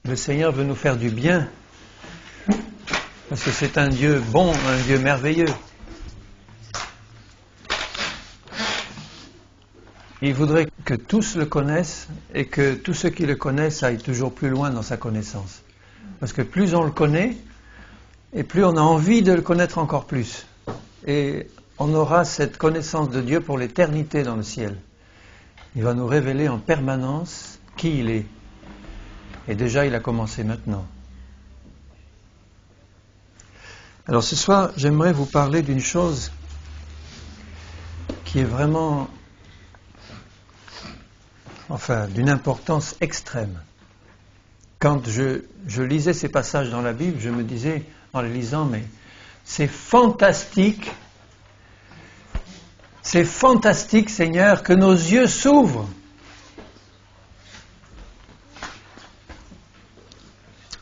Le Seigneur veut nous faire du bien, parce que c'est un Dieu bon, un Dieu merveilleux. Il voudrait que tous le connaissent et que tous ceux qui le connaissent aillent toujours plus loin dans sa connaissance. Parce que plus on le connaît, et plus on a envie de le connaître encore plus. Et on aura cette connaissance de Dieu pour l'éternité dans le ciel. Il va nous révéler en permanence qui il est. Et déjà, il a commencé maintenant. Alors ce soir, j'aimerais vous parler d'une chose qui est vraiment, d'une importance extrême. Quand je lisais ces passages dans la Bible, je me disais, en les lisant, mais c'est fantastique, Seigneur, que nos yeux s'ouvrent.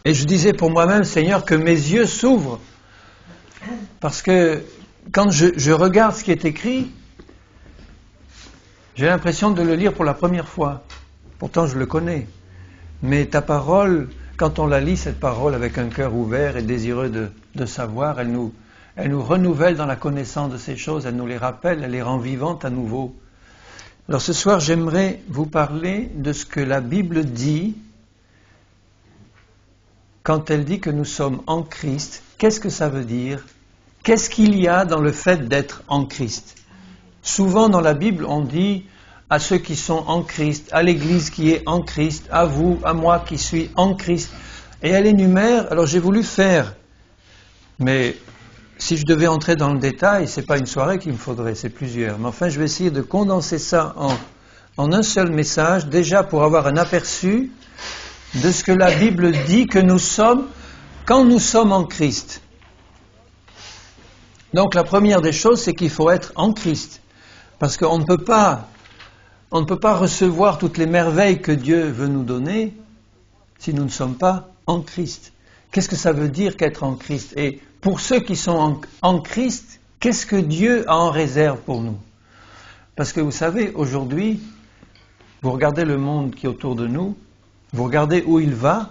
Et je disais pour moi-même, Seigneur, que mes yeux s'ouvrent. Parce que quand je regarde ce qui est écrit, j'ai l'impression de le lire pour la première fois. Pourtant, je le connais. Mais ta parole, quand on la lit, cette parole avec un cœur ouvert et désireux de savoir, elle nous renouvelle dans la connaissance de ces choses, elle nous les rappelle, elle les rend vivantes à nouveau. Alors ce soir, j'aimerais vous parler de ce que la Bible dit quand elle dit que nous sommes en Christ. Qu'est-ce que ça veut dire? Qu'est-ce qu'il y a dans le fait d'être en Christ? Souvent dans la Bible, on dit à ceux qui sont en Christ, à l'Église qui est en Christ, à vous, à moi qui suis en Christ. Et elle énumère, alors j'ai voulu faire, mais si je devais entrer dans le détail, c'est pas une soirée qu'il me faudrait, c'est plusieurs. Mais enfin, je vais essayer de condenser ça en un seul message, déjà pour avoir un aperçu de ce que la Bible dit que nous sommes quand nous sommes en Christ. Donc la première des choses, c'est qu'il faut être en Christ. Parce qu'on ne peut pas recevoir toutes les merveilles que Dieu veut nous donner si nous ne sommes pas en Christ. Qu'est-ce que ça veut dire qu'être en Christ? Et pour ceux qui sont en Christ, qu'est-ce que Dieu a en réserve pour nous? Parce que vous savez, aujourd'hui, vous regardez le monde qui est autour de nous, vous regardez où il va,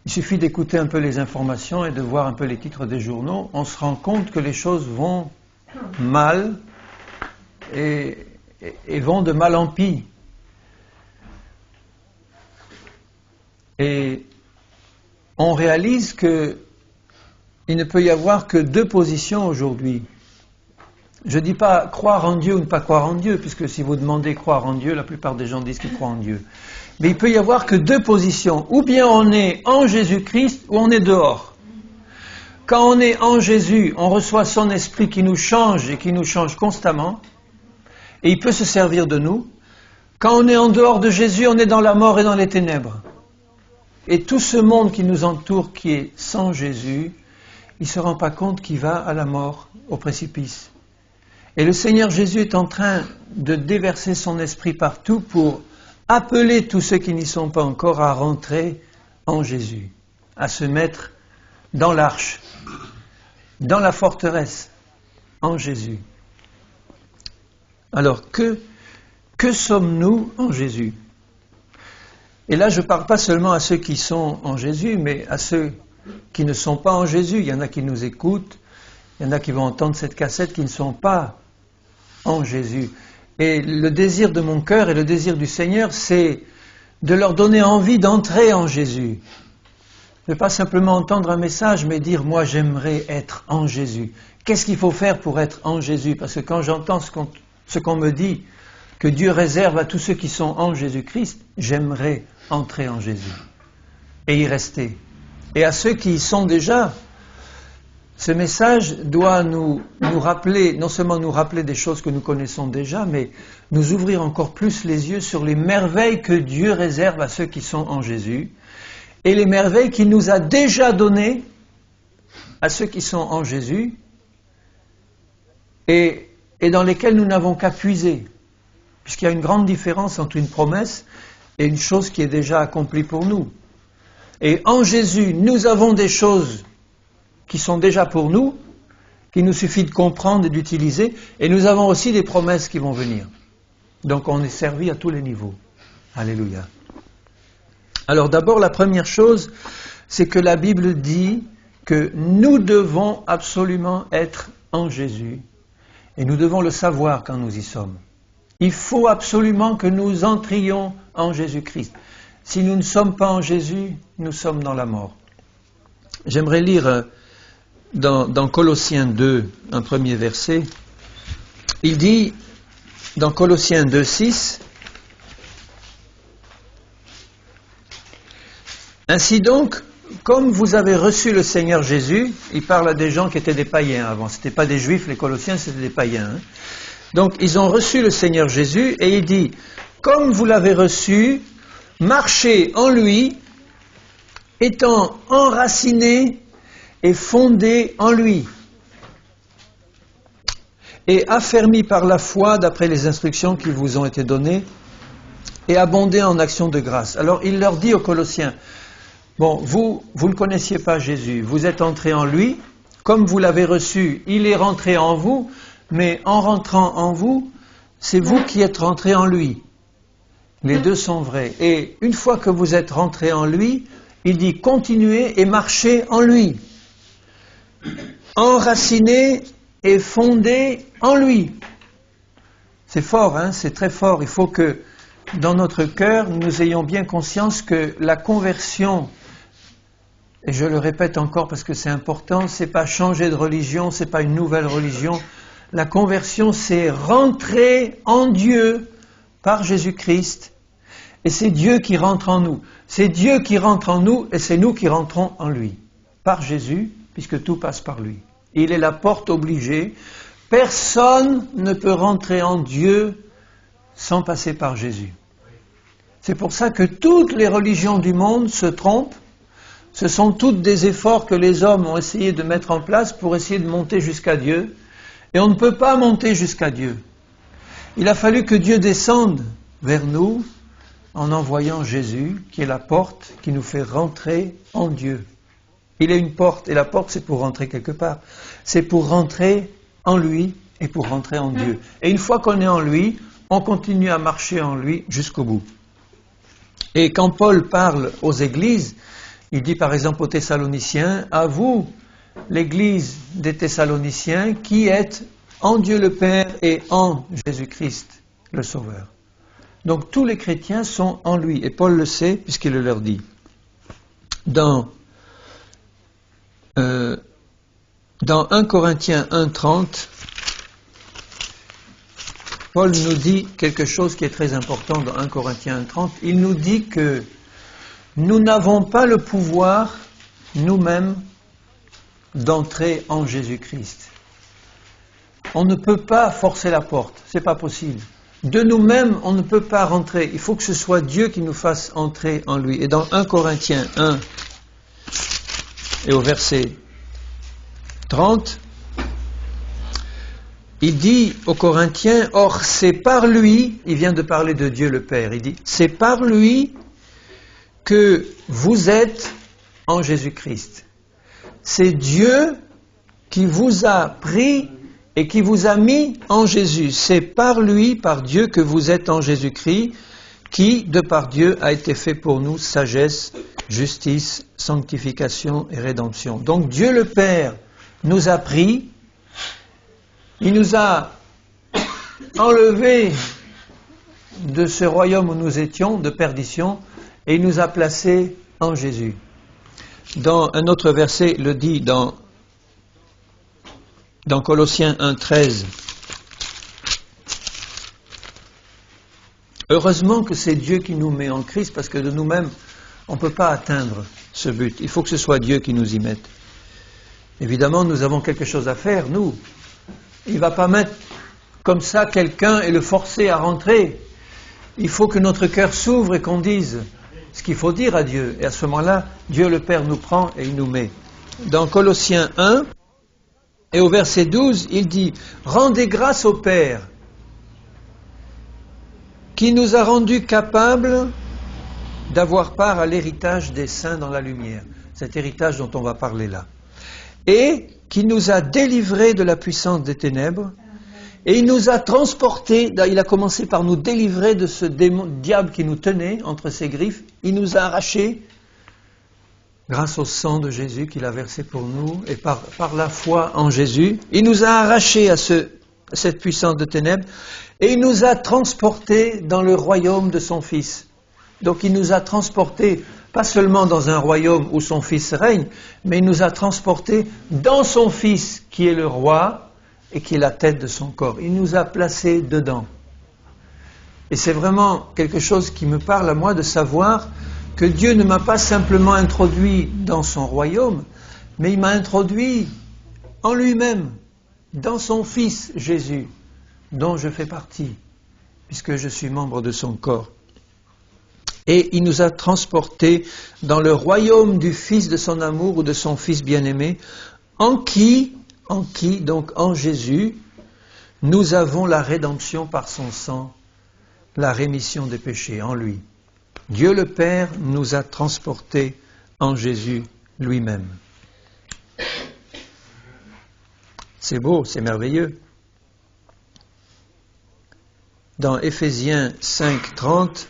il suffit d'écouter un peu les informations et de voir un peu les titres des journaux, on se rend compte que les choses vont mal et vont de mal en pis. Et on réalise qu'il ne peut y avoir que deux positions aujourd'hui. Je ne dis pas croire en Dieu ou ne pas croire en Dieu, puisque si vous demandez croire en Dieu, la plupart des gens disent qu'ils croient en Dieu. Mais il peut y avoir que deux positions. Ou bien on est en Jésus-Christ, ou on est dehors. Quand on est en Jésus, on reçoit son esprit qui nous change et qui nous change constamment, et il peut se servir de nous. Quand on est en dehors de Jésus, on est dans la mort et dans les ténèbres. Et tout ce monde qui nous entoure, qui est sans Jésus, il ne se rend pas compte qu'il va à la mort, au précipice. Et le Seigneur Jésus est en train de déverser son esprit partout pour appeler tous ceux qui n'y sont pas encore à rentrer en Jésus, à se mettre dans l'arche, dans la forteresse, en Jésus. Alors, que sommes-nous en Jésus? Et là, je ne parle pas seulement à ceux qui sont en Jésus, mais à ceux qui ne sont pas en Jésus. Il y en a qui nous écoutent, il y en a qui vont entendre cette cassette qui ne sont pas en Jésus. Et le désir de mon cœur et le désir du Seigneur, c'est de leur donner envie d'entrer en Jésus. Ne pas simplement entendre un message, mais dire, moi j'aimerais être en Jésus. Qu'est-ce qu'il faut faire pour être en Jésus? Parce que quand j'entends ce qu'on me dit, que Dieu réserve à tous ceux qui sont en Jésus-Christ, j'aimerais entrer en Jésus et y rester. Et à ceux qui y sont déjà, ce message doit nous rappeler, non seulement nous rappeler des choses que nous connaissons déjà, mais nous ouvrir encore plus les yeux sur les merveilles que Dieu réserve à ceux qui sont en Jésus et les merveilles qu'il nous a déjà données à ceux qui sont en Jésus et dans lesquels nous n'avons qu'à puiser. Puisqu'il y a une grande différence entre une promesse et une chose qui est déjà accomplie pour nous. Et en Jésus, nous avons des choses qui sont déjà pour nous, qu'il nous suffit de comprendre et d'utiliser, et nous avons aussi des promesses qui vont venir. Donc on est servi à tous les niveaux. Alléluia. Alors d'abord, la première chose, c'est que la Bible dit que nous devons absolument être en Jésus. Et nous devons le savoir quand nous y sommes. Il faut absolument que nous entrions en Jésus-Christ. Si nous ne sommes pas en Jésus, nous sommes dans la mort. J'aimerais lire dans Colossiens 2, un premier verset. Il dit, dans Colossiens 2, 6, « Ainsi donc, comme vous avez reçu le Seigneur Jésus », il parle à des gens qui étaient des païens avant, ce n'étaient pas des juifs, les Colossiens, c'était des païens. Hein. Donc, ils ont reçu le Seigneur Jésus, et il dit, « Comme vous l'avez reçu, marchez en lui, étant enracinés et fondés en lui, et affermis par la foi d'après les instructions qui vous ont été données, et abondez en actions de grâce. » Alors, il leur dit aux Colossiens, bon, vous ne connaissiez pas Jésus, vous êtes entrés en lui, comme vous l'avez reçu, il est rentré en vous, mais en rentrant en vous, c'est vous qui êtes rentrés en lui. Les deux sont vrais. Et une fois que vous êtes rentrés en lui, il dit continuez et marchez en lui. Enracinés et fondés en lui. C'est fort, hein, c'est très fort. Il faut que dans notre cœur, nous ayons bien conscience que la conversion, et je le répète encore parce que c'est important, c'est pas changer de religion, c'est pas une nouvelle religion. La conversion, c'est rentrer en Dieu par Jésus-Christ. Et c'est Dieu qui rentre en nous. C'est Dieu qui rentre en nous et c'est nous qui rentrons en lui. Par Jésus, puisque tout passe par lui. Il est la porte obligée. Personne ne peut rentrer en Dieu sans passer par Jésus. C'est pour ça que toutes les religions du monde se trompent. Ce sont toutes des efforts que les hommes ont essayé de mettre en place pour essayer de monter jusqu'à Dieu. Et on ne peut pas monter jusqu'à Dieu. Il a fallu que Dieu descende vers nous en envoyant Jésus, qui est la porte qui nous fait rentrer en Dieu. Il est une porte, et la porte c'est pour rentrer quelque part. C'est pour rentrer en lui et pour rentrer en Dieu. Et une fois qu'on est en lui, on continue à marcher en lui jusqu'au bout. Et quand Paul parle aux églises, il dit par exemple aux Thessaloniciens, à vous, l'église des Thessaloniciens, qui êtes en Dieu le Père et en Jésus-Christ, le Sauveur. Donc tous les chrétiens sont en lui, et Paul le sait puisqu'il le leur dit. Dans 1 Corinthiens 1,30, Paul nous dit quelque chose qui est très important dans 1 Corinthiens 1,30. Il nous dit que nous n'avons pas le pouvoir, nous-mêmes, d'entrer en Jésus-Christ. On ne peut pas forcer la porte, c'est pas possible. De nous-mêmes, on ne peut pas rentrer. Il faut que ce soit Dieu qui nous fasse entrer en lui. Et dans 1 Corinthiens 1, et au verset 30, il dit aux Corinthiens, « Or, c'est par lui, il vient de parler de Dieu le Père, il dit, « C'est par lui que vous êtes en Jésus-Christ. C'est Dieu qui vous a pris et qui vous a mis en Jésus. C'est par lui, par Dieu, que vous êtes en Jésus-Christ, qui, de par Dieu, a été fait pour nous sagesse, justice, sanctification et rédemption. » Donc Dieu le Père nous a pris, il nous a enlevés de ce royaume où nous étions, de perdition, et il nous a placés en Jésus. Dans un autre verset, le dit dans Colossiens 1,13. Heureusement que c'est Dieu qui nous met en Christ, parce que de nous-mêmes, on ne peut pas atteindre ce but. Il faut que ce soit Dieu qui nous y mette. Évidemment, nous avons quelque chose à faire, nous. Il ne va pas mettre comme ça quelqu'un et le forcer à rentrer. Il faut que notre cœur s'ouvre et qu'on dise ce qu'il faut dire à Dieu. Et à ce moment-là, Dieu le Père nous prend et il nous met. Dans Colossiens 1, et au verset 12, il dit « Rendez grâce au Père, qui nous a rendus capables d'avoir part à l'héritage des saints dans la lumière. » Cet héritage dont on va parler là. « Et qui nous a délivrés de la puissance des ténèbres Et il nous a transportés, il a commencé par nous délivrer de ce démon, diable qui nous tenait entre ses griffes. Il nous a arrachés grâce au sang de Jésus qu'il a versé pour nous et par la foi en Jésus. Il nous a arrachés à cette puissance de ténèbres et il nous a transportés dans le royaume de son Fils. Donc il nous a transportés pas seulement dans un royaume où son Fils règne, mais il nous a transportés dans son Fils qui est le roi et qui est la tête de son corps. Il nous a placés dedans. Et c'est vraiment quelque chose qui me parle à moi de savoir que Dieu ne m'a pas simplement introduit dans son royaume, mais il m'a introduit en lui-même, dans son Fils Jésus, dont je fais partie, puisque je suis membre de son corps. Et il nous a transportés dans le royaume du Fils de son amour ou de son Fils bien-aimé, en qui, donc en Jésus, nous avons la rédemption par son sang, la rémission des péchés en lui. Dieu le Père nous a transportés en Jésus lui-même. C'est beau, c'est merveilleux. Dans Éphésiens 5:30,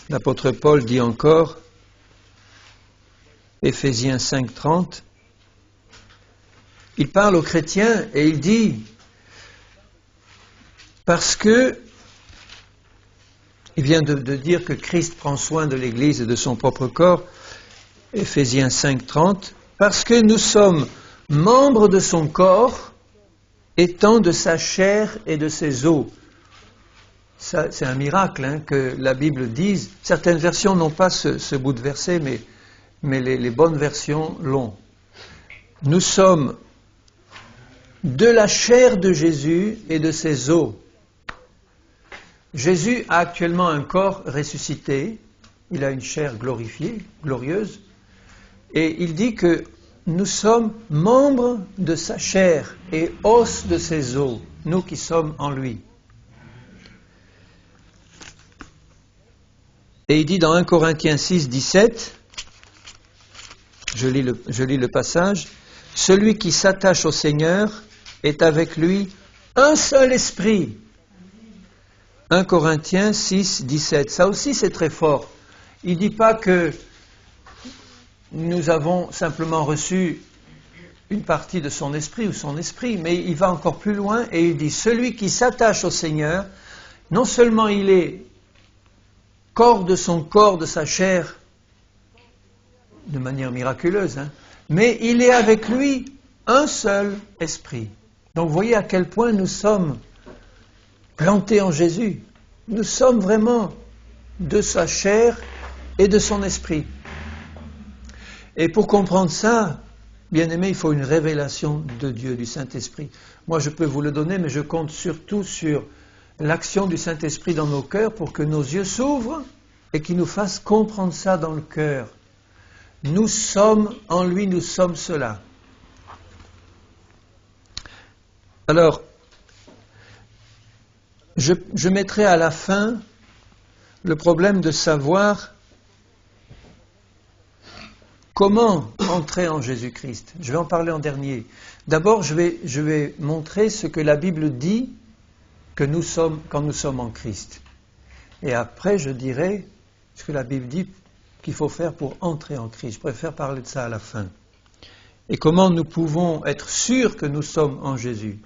l'apôtre Paul dit encore, Éphésiens 5:30, il parle aux chrétiens et il dit, parce que il vient de dire que Christ prend soin de l'Église et de son propre corps, Éphésiens 5:30, parce que nous sommes membres de son corps, étant de sa chair et de ses os. Ça, c'est un miracle que la Bible dise. Certaines versions n'ont pas ce bout de verset, mais les bonnes versions l'ont. Nous sommes de la chair de Jésus et de ses os. Jésus a actuellement un corps ressuscité, il a une chair glorifiée, glorieuse, et il dit que nous sommes membres de sa chair et os de ses os, nous qui sommes en lui. Et il dit dans 1 Corinthiens 6:17, je lis le passage, « Celui qui s'attache au Seigneur est avec lui un seul esprit ». 1 Corinthiens 6:17, ça aussi c'est très fort. Il ne dit pas que nous avons simplement reçu une partie de son esprit ou son esprit, mais il va encore plus loin et il dit, celui qui s'attache au Seigneur, non seulement il est corps de son corps, de sa chair, de manière miraculeuse, mais il est avec lui un seul esprit. Donc vous voyez à quel point nous sommes plantés en Jésus. Nous sommes vraiment de sa chair et de son esprit. Et pour comprendre ça, bien aimé, il faut une révélation de Dieu, du Saint-Esprit. Moi, je peux vous le donner, mais je compte surtout sur l'action du Saint-Esprit dans nos cœurs pour que nos yeux s'ouvrent et qu'il nous fasse comprendre ça dans le cœur. Nous sommes en lui, nous sommes cela. Alors, je mettrai à la fin le problème de savoir comment entrer en Jésus-Christ. Je vais en parler en dernier. D'abord, je vais montrer ce que la Bible dit que nous sommes quand nous sommes en Christ. Et après, je dirai ce que la Bible dit qu'il faut faire pour entrer en Christ. Je préfère parler de ça à la fin. Et comment nous pouvons être sûrs que nous sommes en Jésus.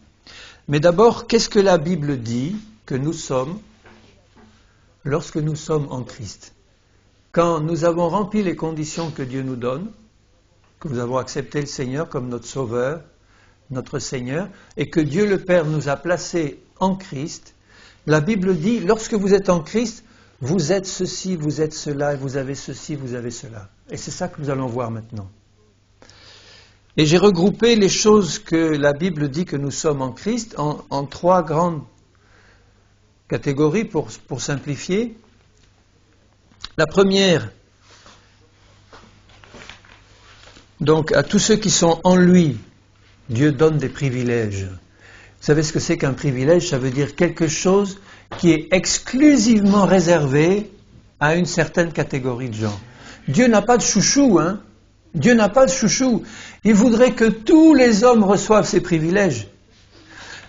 Mais d'abord, qu'est-ce que la Bible dit que nous sommes lorsque nous sommes en Christ? Quand nous avons rempli les conditions que Dieu nous donne, que nous avons accepté le Seigneur comme notre Sauveur, notre Seigneur, et que Dieu le Père nous a placés en Christ, la Bible dit, lorsque vous êtes en Christ, vous êtes ceci, vous êtes cela, et vous avez ceci, vous avez cela. Et c'est ça que nous allons voir maintenant. Et j'ai regroupé les choses que la Bible dit que nous sommes en Christ en trois grandes catégories pour simplifier. La première, donc à tous ceux qui sont en lui, Dieu donne des privilèges. Vous savez ce que c'est qu'un privilège? Ça veut dire quelque chose qui est exclusivement réservé à une certaine catégorie de gens. Dieu n'a pas de chouchou, Dieu n'a pas de chouchou. Il voudrait que tous les hommes reçoivent ces privilèges.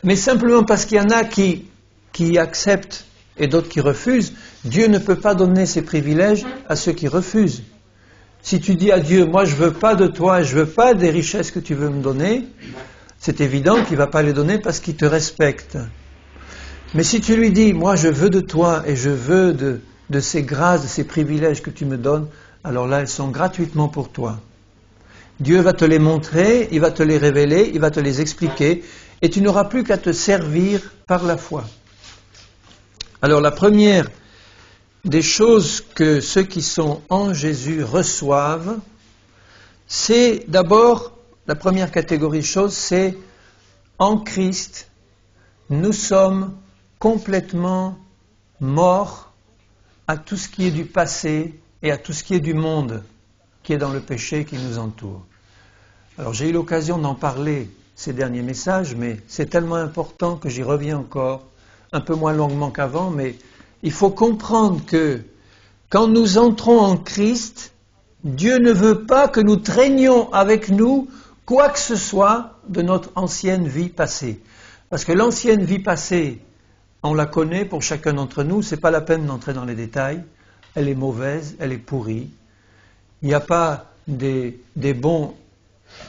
Mais simplement parce qu'il y en a qui acceptent et d'autres qui refusent, Dieu ne peut pas donner ses privilèges à ceux qui refusent. Si tu dis à Dieu, moi je ne veux pas de toi, je ne veux pas des richesses que tu veux me donner, c'est évident qu'il ne va pas les donner parce qu'il te respecte. Mais si tu lui dis, moi je veux de toi et je veux de ces grâces, de ces privilèges que tu me donnes, alors là elles sont gratuitement pour toi. Dieu va te les montrer, il va te les révéler, il va te les expliquer, et tu n'auras plus qu'à te servir par la foi. Alors la première des choses que ceux qui sont en Jésus reçoivent, c'est d'abord, la première catégorie de choses, c'est en Christ, nous sommes complètement morts à tout ce qui est du passé et à tout ce qui est du monde, qui est dans le péché qui nous entoure. Alors j'ai eu l'occasion d'en parler ces derniers messages, mais c'est tellement important que j'y reviens encore, un peu moins longuement qu'avant, mais il faut comprendre que quand nous entrons en Christ, Dieu ne veut pas que nous traînions avec nous quoi que ce soit de notre ancienne vie passée. Parce que l'ancienne vie passée, on la connaît pour chacun d'entre nous, c'est pas la peine d'entrer dans les détails, elle est mauvaise, elle est pourrie. Il n'y a pas des bons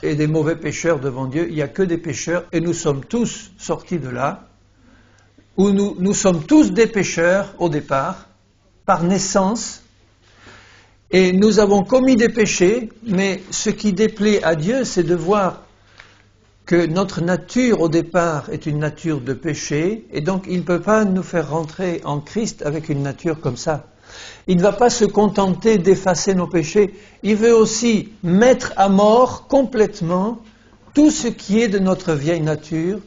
et des mauvais pécheurs devant Dieu, il n'y a que des pécheurs, et nous sommes tous sortis de là, où nous sommes tous des pécheurs au départ, par naissance, et nous avons commis des péchés, mais ce qui déplaît à Dieu, c'est de voir que notre nature au départ est une nature de péché, et donc il ne peut pas nous faire rentrer en Christ avec une nature comme ça. Il ne va pas se contenter d'effacer nos péchés, il veut aussi mettre à mort complètement tout ce qui est de notre vieille nature,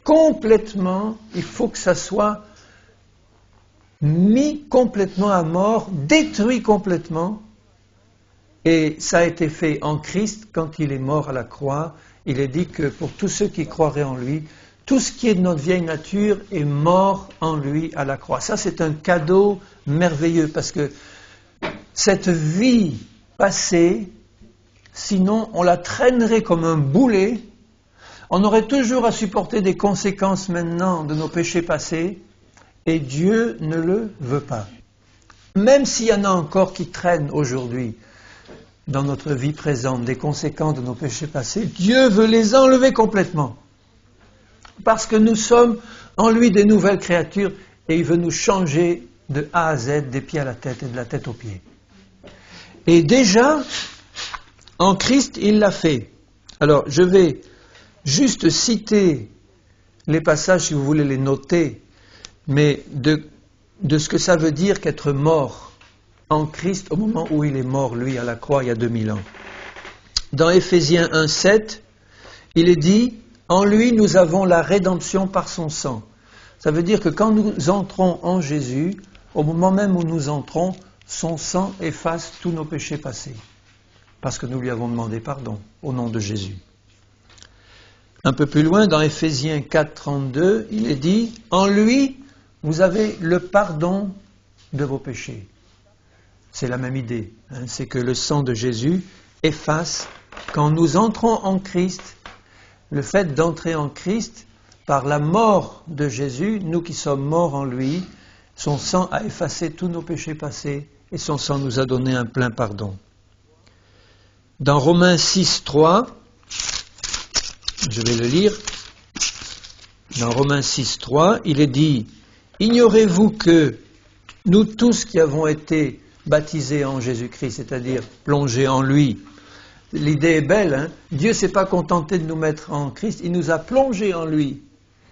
complètement, il faut que ça soit mis complètement à mort, détruit complètement, et ça a été fait en Christ quand il est mort à la croix. Il est dit que pour tous ceux qui croiraient en lui, tout ce qui est de notre vieille nature est mort en lui à la croix. Ça, c'est un cadeau merveilleux, parce que cette vie passée, sinon on la traînerait comme un boulet, on aurait toujours à supporter des conséquences maintenant de nos péchés passés, et Dieu ne le veut pas. Même s'il y en a encore qui traînent aujourd'hui dans notre vie présente des conséquences de nos péchés passés, Dieu veut les enlever complètement. Parce que nous sommes en lui des nouvelles créatures et il veut nous changer de A à Z, des pieds à la tête et de la tête aux pieds. Et déjà, en Christ, il l'a fait. Alors, je vais juste citer les passages, si vous voulez les noter, mais de ce que ça veut dire qu'être mort en Christ au moment où il est mort, lui, à la croix, il y a 2000 ans. Dans Éphésiens 1,7, il est dit « En lui, nous avons la rédemption par son sang ». Ça veut dire que quand nous entrons en Jésus, au moment même où nous entrons, son sang efface tous nos péchés passés, parce que nous lui avons demandé pardon au nom de Jésus. Un peu plus loin, dans Éphésiens 4,32, il est dit « En lui, vous avez le pardon de vos péchés ». C'est la même idée, hein, c'est que le sang de Jésus efface, quand nous entrons en Christ, le fait d'entrer en Christ, par la mort de Jésus, nous qui sommes morts en lui, son sang a effacé tous nos péchés passés et son sang nous a donné un plein pardon. Dans Romains 6,3, je vais le lire, dans Romains 6,3, il est dit « Ignorez-vous que nous tous qui avons été baptisés en Jésus-Christ, c'est-à-dire plongés en lui », l'idée est belle, hein? Dieu ne s'est pas contenté de nous mettre en Christ, il nous a plongés en lui,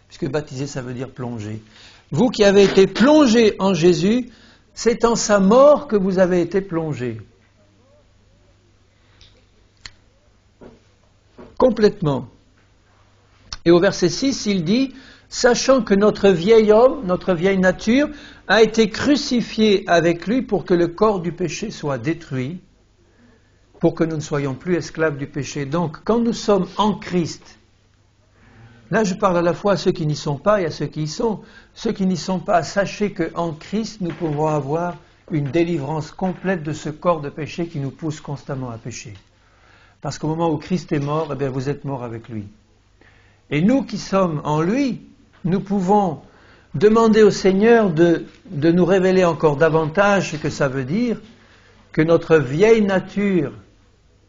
puisque baptiser ça veut dire plonger. Vous qui avez été plongés en Jésus, c'est en sa mort que vous avez été plongés. Complètement. Et au verset 6, il dit « Sachant que notre vieil homme, notre vieille nature, a été crucifié avec lui pour que le corps du péché soit détruit, pour que nous ne soyons plus esclaves du péché. » Donc, quand nous sommes en Christ, là je parle à la fois à ceux qui n'y sont pas et à ceux qui y sont. Ceux qui n'y sont pas, sachez qu'en Christ, nous pouvons avoir une délivrance complète de ce corps de péché qui nous pousse constamment à pécher. Parce qu'au moment où Christ est mort, eh bien, vous êtes mort avec lui. Et nous qui sommes en lui, nous pouvons demander au Seigneur de nous révéler encore davantage ce que ça veut dire, que notre vieille nature,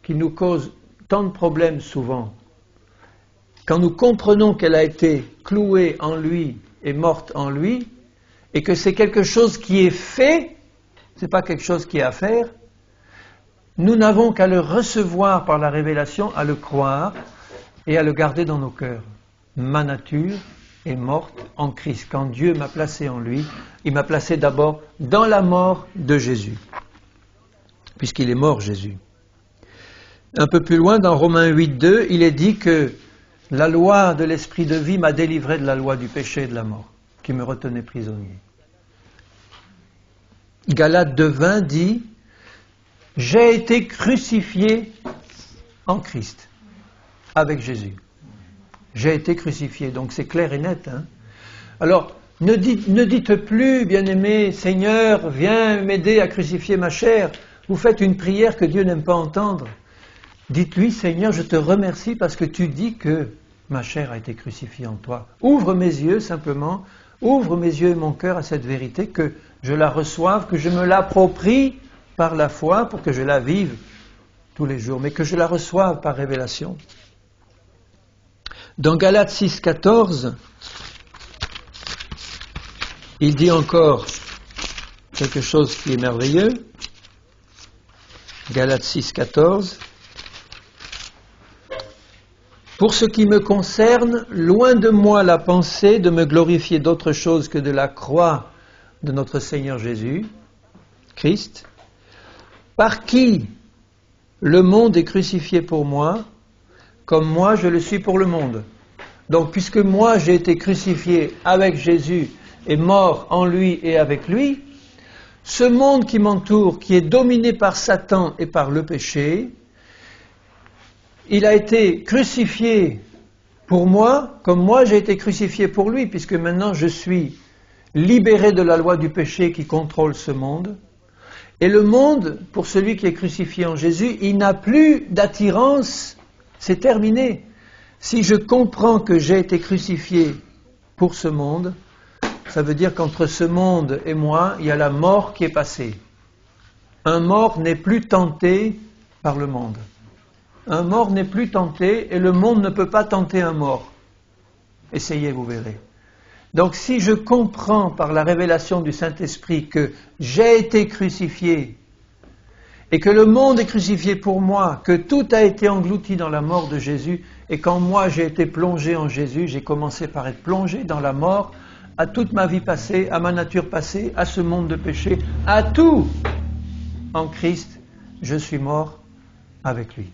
qui nous cause tant de problèmes souvent, quand nous comprenons qu'elle a été clouée en lui et morte en lui, et que c'est quelque chose qui est fait, c'est pas quelque chose qui est à faire, nous n'avons qu'à le recevoir par la révélation, à le croire et à le garder dans nos cœurs. Ma nature est morte en Christ. Quand Dieu m'a placé en lui, il m'a placé d'abord dans la mort de Jésus, puisqu'il est mort Jésus. Un peu plus loin, dans Romains 8.2, il est dit que la loi de l'esprit de vie m'a délivré de la loi du péché et de la mort, qui me retenait prisonnier. Galates 2.20 dit « J'ai été crucifié en Christ, avec Jésus. » J'ai été crucifié, donc c'est clair et net. Hein. Alors, ne dites plus, bien-aimé, Seigneur, viens m'aider à crucifier ma chair. Vous faites une prière que Dieu n'aime pas entendre. Dites-lui, Seigneur, je te remercie parce que tu dis que ma chair a été crucifiée en toi. Ouvre mes yeux simplement, ouvre mes yeux et mon cœur à cette vérité, que je la reçoive, que je me l'approprie par la foi pour que je la vive tous les jours, mais que je la reçoive par révélation. Dans Galates 6.14, il dit encore quelque chose qui est merveilleux. Galates 6.14. Pour ce qui me concerne, loin de moi la pensée de me glorifier d'autre chose que de la croix de notre Seigneur Jésus, Christ, par qui le monde est crucifié pour moi, comme moi je le suis pour le monde. Donc puisque moi j'ai été crucifié avec Jésus et mort en lui et avec lui, ce monde qui m'entoure, qui est dominé par Satan et par le péché, il a été crucifié pour moi, comme moi j'ai été crucifié pour lui, puisque maintenant je suis libéré de la loi du péché qui contrôle ce monde. Et le monde, pour celui qui est crucifié en Jésus, il n'a plus d'attirance, c'est terminé. Si je comprends que j'ai été crucifié pour ce monde, ça veut dire qu'entre ce monde et moi, il y a la mort qui est passée. Un mort n'est plus tenté par le monde. Un mort n'est plus tenté et le monde ne peut pas tenter un mort. Essayez, vous verrez. Donc si je comprends par la révélation du Saint-Esprit que j'ai été crucifié et que le monde est crucifié pour moi, que tout a été englouti dans la mort de Jésus, et quand moi j'ai été plongé en Jésus, j'ai commencé par être plongé dans la mort, à toute ma vie passée, à ma nature passée, à ce monde de péché, à tout en Christ, je suis mort avec lui.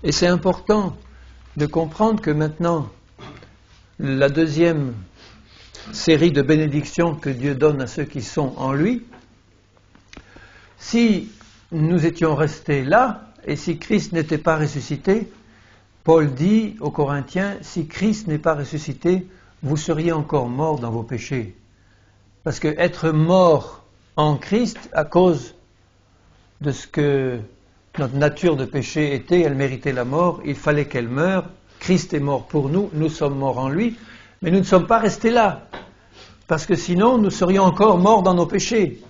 Et c'est important de comprendre que maintenant, la deuxième série de bénédictions que Dieu donne à ceux qui sont en lui, si nous étions restés là, et si Christ n'était pas ressuscité, Paul dit aux Corinthiens, si Christ n'est pas ressuscité, vous seriez encore morts dans vos péchés. Parce que être mort en Christ, à cause de ce que notre nature de péché était, elle méritait la mort, il fallait qu'elle meure. Christ est mort pour nous, nous sommes morts en lui, mais nous ne sommes pas restés là, parce que sinon nous serions encore morts dans nos péchés.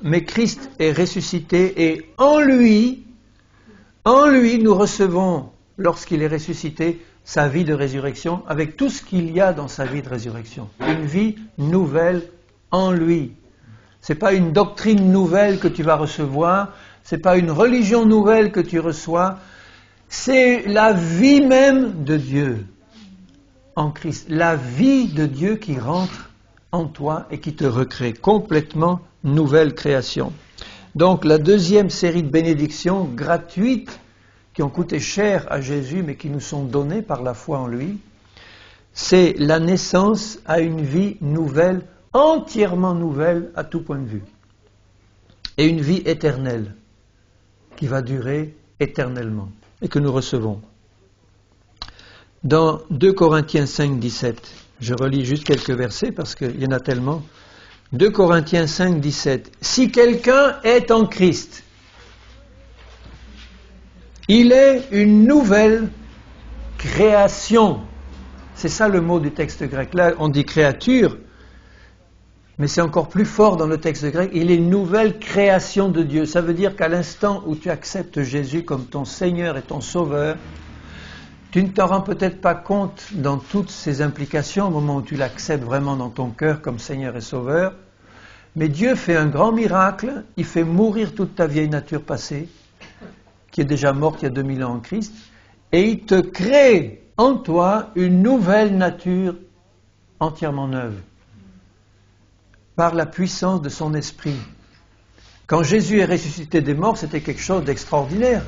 Mais Christ est ressuscité et en lui, nous recevons, lorsqu'il est ressuscité, sa vie de résurrection, avec tout ce qu'il y a dans sa vie de résurrection. Une vie nouvelle en lui. Ce n'est pas une doctrine nouvelle que tu vas recevoir, ce n'est pas une religion nouvelle que tu reçois, c'est la vie même de Dieu en Christ, la vie de Dieu qui rentre en toi et qui te recrée, complètement nouvelle création. Donc la deuxième série de bénédictions gratuites qui ont coûté cher à Jésus mais qui nous sont données par la foi en lui, c'est la naissance à une vie nouvelle, entièrement nouvelle à tout point de vue. Et une vie éternelle qui va durer éternellement et que nous recevons. Dans 2 Corinthiens 5, 17, je relis juste quelques versets parce qu'il y en a tellement. 2 Corinthiens 5, 17. Si quelqu'un est en Christ, il est une nouvelle création. C'est ça le mot du texte grec. Là, on dit créature, mais c'est encore plus fort dans le texte grec. Il est une nouvelle création de Dieu. Ça veut dire qu'à l'instant où tu acceptes Jésus comme ton Seigneur et ton Sauveur, tu ne t'en rends peut-être pas compte dans toutes ses implications au moment où tu l'acceptes vraiment dans ton cœur comme Seigneur et Sauveur. Mais Dieu fait un grand miracle, il fait mourir toute ta vieille nature passée, qui est déjà morte il y a 2000 ans en Christ, et il te crée en toi une nouvelle nature entièrement neuve, par la puissance de son esprit. Quand Jésus est ressuscité des morts, c'était quelque chose d'extraordinaire.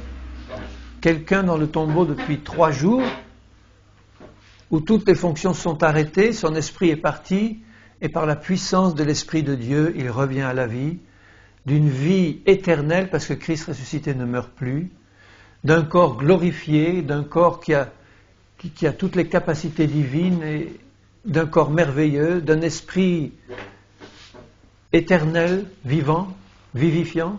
Quelqu'un dans le tombeau depuis 3 jours, où toutes les fonctions sont arrêtées, son esprit est parti, et par la puissance de l'Esprit de Dieu, il revient à la vie, d'une vie éternelle, parce que Christ ressuscité ne meurt plus, d'un corps glorifié, d'un corps qui a toutes les capacités divines, et d'un corps merveilleux, d'un esprit éternel, vivant, vivifiant.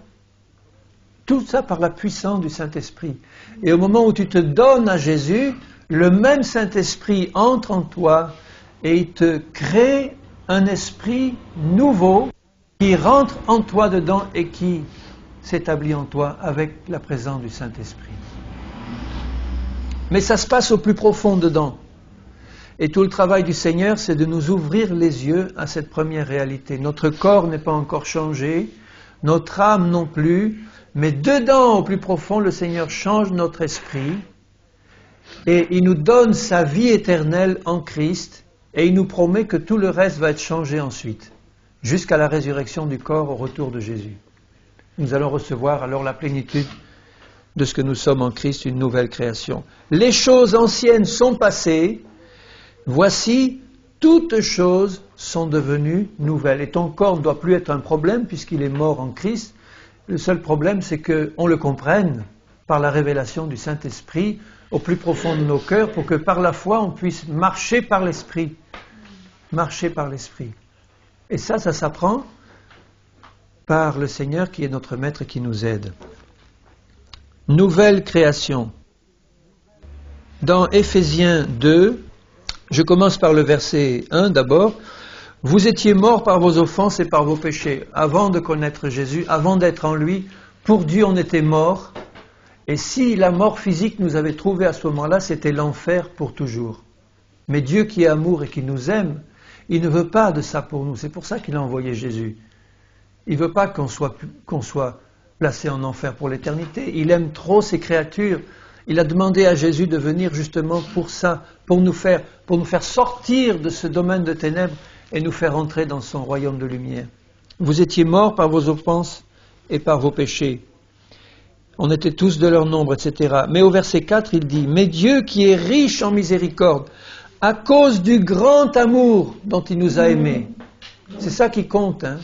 Tout ça par la puissance du Saint-Esprit. Et au moment où tu te donnes à Jésus, le même Saint-Esprit entre en toi et il te crée un esprit nouveau qui rentre en toi dedans et qui s'établit en toi avec la présence du Saint-Esprit. Mais ça se passe au plus profond dedans. Et tout le travail du Seigneur, c'est de nous ouvrir les yeux à cette première réalité. Notre corps n'est pas encore changé, notre âme non plus, mais dedans, au plus profond, le Seigneur change notre esprit et il nous donne sa vie éternelle en Christ et il nous promet que tout le reste va être changé ensuite, jusqu'à la résurrection du corps au retour de Jésus. Nous allons recevoir alors la plénitude de ce que nous sommes en Christ, une nouvelle création. Les choses anciennes sont passées, voici, toutes choses sont devenues nouvelles. Et ton corps ne doit plus être un problème puisqu'il est mort en Christ. Le seul problème, c'est qu'on le comprenne par la révélation du Saint-Esprit au plus profond de nos cœurs pour que par la foi, on puisse marcher par l'Esprit. Marcher par l'Esprit. Et ça s'apprend par le Seigneur qui est notre Maître et qui nous aide. Nouvelle création. Dans Éphésiens 2, je commence par le verset 1 d'abord. Vous étiez morts par vos offenses et par vos péchés. Avant de connaître Jésus, avant d'être en lui, pour Dieu on était morts. Et si la mort physique nous avait trouvés à ce moment-là, c'était l'enfer pour toujours. Mais Dieu qui est amour et qui nous aime, il ne veut pas de ça pour nous. C'est pour ça qu'il a envoyé Jésus. Il ne veut pas qu'on soit placé en enfer pour l'éternité. Il aime trop ses créatures. Il a demandé à Jésus de venir justement pour ça, pour nous faire sortir de ce domaine de ténèbres et nous faire entrer dans son royaume de lumière. Vous étiez morts par vos offenses et par vos péchés. On était tous de leur nombre, etc. Mais au verset 4, il dit « Mais Dieu qui est riche en miséricorde, à cause du grand amour dont il nous a aimés. » C'est ça qui compte. Hein.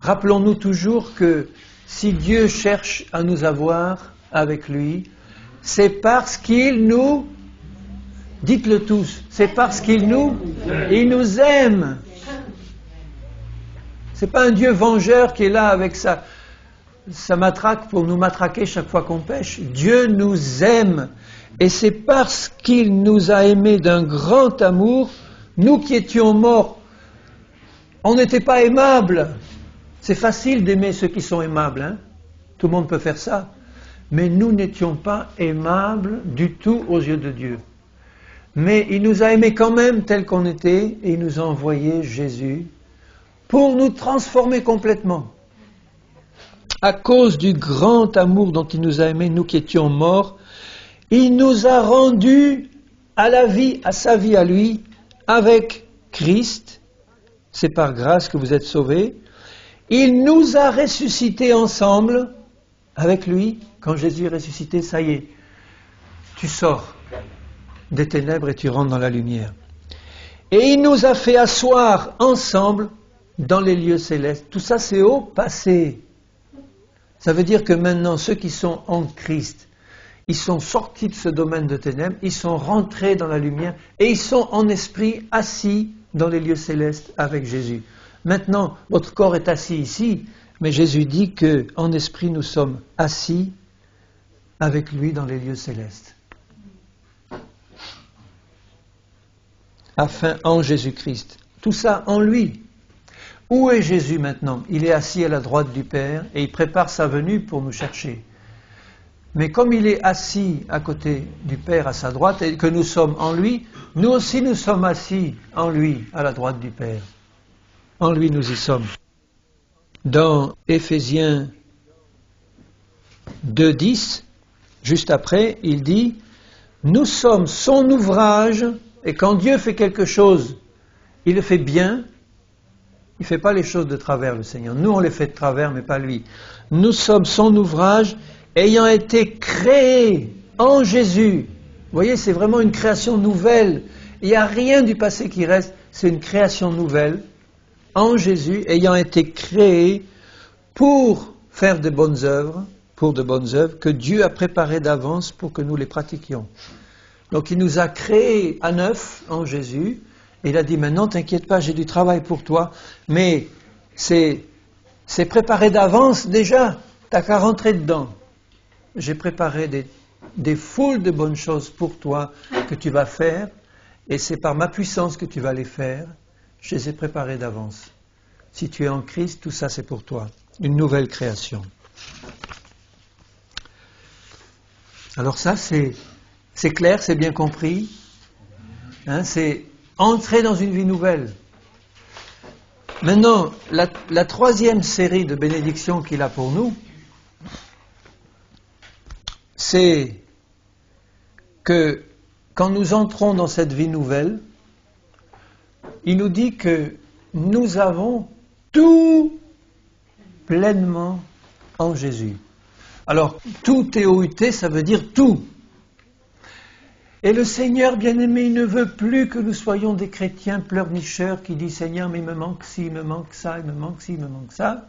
Rappelons-nous toujours que si Dieu cherche à nous avoir avec lui, c'est parce qu'il nous... Dites-le tous, c'est parce qu'il nous aime. C'est pas un Dieu vengeur qui est là avec sa matraque pour nous matraquer chaque fois qu'on pêche. Dieu nous aime. Et c'est parce qu'il nous a aimés d'un grand amour, nous qui étions morts, on n'était pas aimables. C'est facile d'aimer ceux qui sont aimables. Hein? Tout le monde peut faire ça. Mais nous n'étions pas aimables du tout aux yeux de Dieu. Mais il nous a aimés quand même tels qu'on était et il nous a envoyé Jésus pour nous transformer complètement. À cause du grand amour dont il nous a aimés, nous qui étions morts, il nous a rendus à la vie, à sa vie à lui, avec Christ. C'est par grâce que vous êtes sauvés. Il nous a ressuscités ensemble avec lui. Quand Jésus est ressuscité, ça y est, tu sors des ténèbres et tu rentres dans la lumière. Et il nous a fait asseoir ensemble dans les lieux célestes. Tout ça, c'est au passé. Ça veut dire que maintenant, ceux qui sont en Christ, ils sont sortis de ce domaine de ténèbres, ils sont rentrés dans la lumière et ils sont en esprit assis dans les lieux célestes avec Jésus. Maintenant, votre corps est assis ici, mais Jésus dit qu'en esprit, nous sommes assis avec lui dans les lieux célestes. en Jésus-Christ. Tout ça en lui. Où est Jésus maintenant? Il est assis à la droite du Père et il prépare sa venue pour nous chercher. Mais comme il est assis à côté du Père à sa droite et que nous sommes en lui, nous aussi nous sommes assis en lui à la droite du Père. En lui nous y sommes. Dans Éphésiens 2:10, juste après, il dit « Nous sommes son ouvrage » et quand Dieu fait quelque chose, il le fait bien. Il ne fait pas les choses de travers, le Seigneur. Nous, on les fait de travers, mais pas lui. Nous sommes son ouvrage, ayant été créés en Jésus. Vous voyez, c'est vraiment une création nouvelle. Il n'y a rien du passé qui reste, c'est une création nouvelle. En Jésus, ayant été créés pour faire de bonnes œuvres, que Dieu a préparées d'avance pour que nous les pratiquions. Donc il nous a créés à neuf en Jésus, et il a dit maintenant t'inquiète pas, j'ai du travail pour toi, mais c'est préparé d'avance déjà, t'as qu'à rentrer dedans. J'ai préparé des foules de bonnes choses pour toi que tu vas faire, et c'est par ma puissance que tu vas les faire, je les ai préparées d'avance. Si tu es en Christ, tout ça c'est pour toi, une nouvelle création. Alors ça c'est clair, c'est bien compris, hein, c'est entrer dans une vie nouvelle. Maintenant, la troisième série de bénédictions qu'il a pour nous, c'est que quand nous entrons dans cette vie nouvelle, il nous dit que nous avons tout pleinement en Jésus. Alors, tout T-O-U-T, ça veut dire tout. Et le Seigneur, bien-aimé, il ne veut plus que nous soyons des chrétiens pleurnicheurs qui disent « Seigneur, mais il me manque ci, il me manque ça, il me manque ci, il me manque ça. »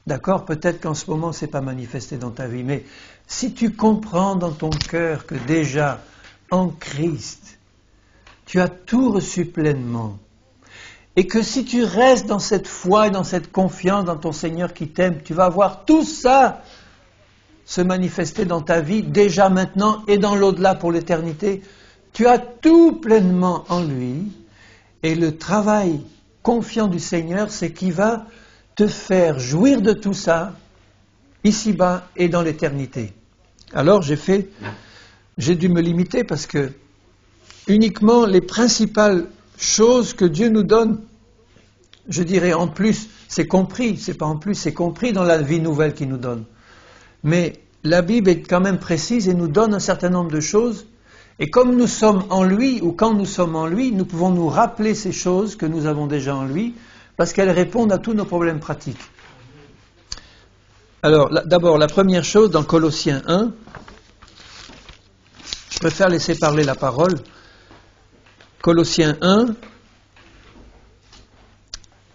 D'accord, peut-être qu'en ce moment, ce n'est pas manifesté dans ta vie, mais si tu comprends dans ton cœur que déjà, en Christ, tu as tout reçu pleinement, et que si tu restes dans cette foi et dans cette confiance dans ton Seigneur qui t'aime, tu vas voir tout ça se manifester dans ta vie, déjà maintenant et dans l'au-delà pour l'éternité. Tu as tout pleinement en lui, et le travail confiant du Seigneur, c'est qu'il va te faire jouir de tout ça, ici-bas et dans l'éternité. Alors j'ai dû me limiter parce que uniquement les principales choses que Dieu nous donne, je dirais en plus, c'est compris, c'est pas en plus, c'est compris dans la vie nouvelle qu'il nous donne. Mais la Bible est quand même précise et nous donne un certain nombre de choses. Et comme nous sommes en lui, ou quand nous sommes en lui, nous pouvons nous rappeler ces choses que nous avons déjà en lui, parce qu'elles répondent à tous nos problèmes pratiques. Alors, d'abord, la première chose, dans Colossiens 1, je préfère laisser parler la parole. Colossiens 1,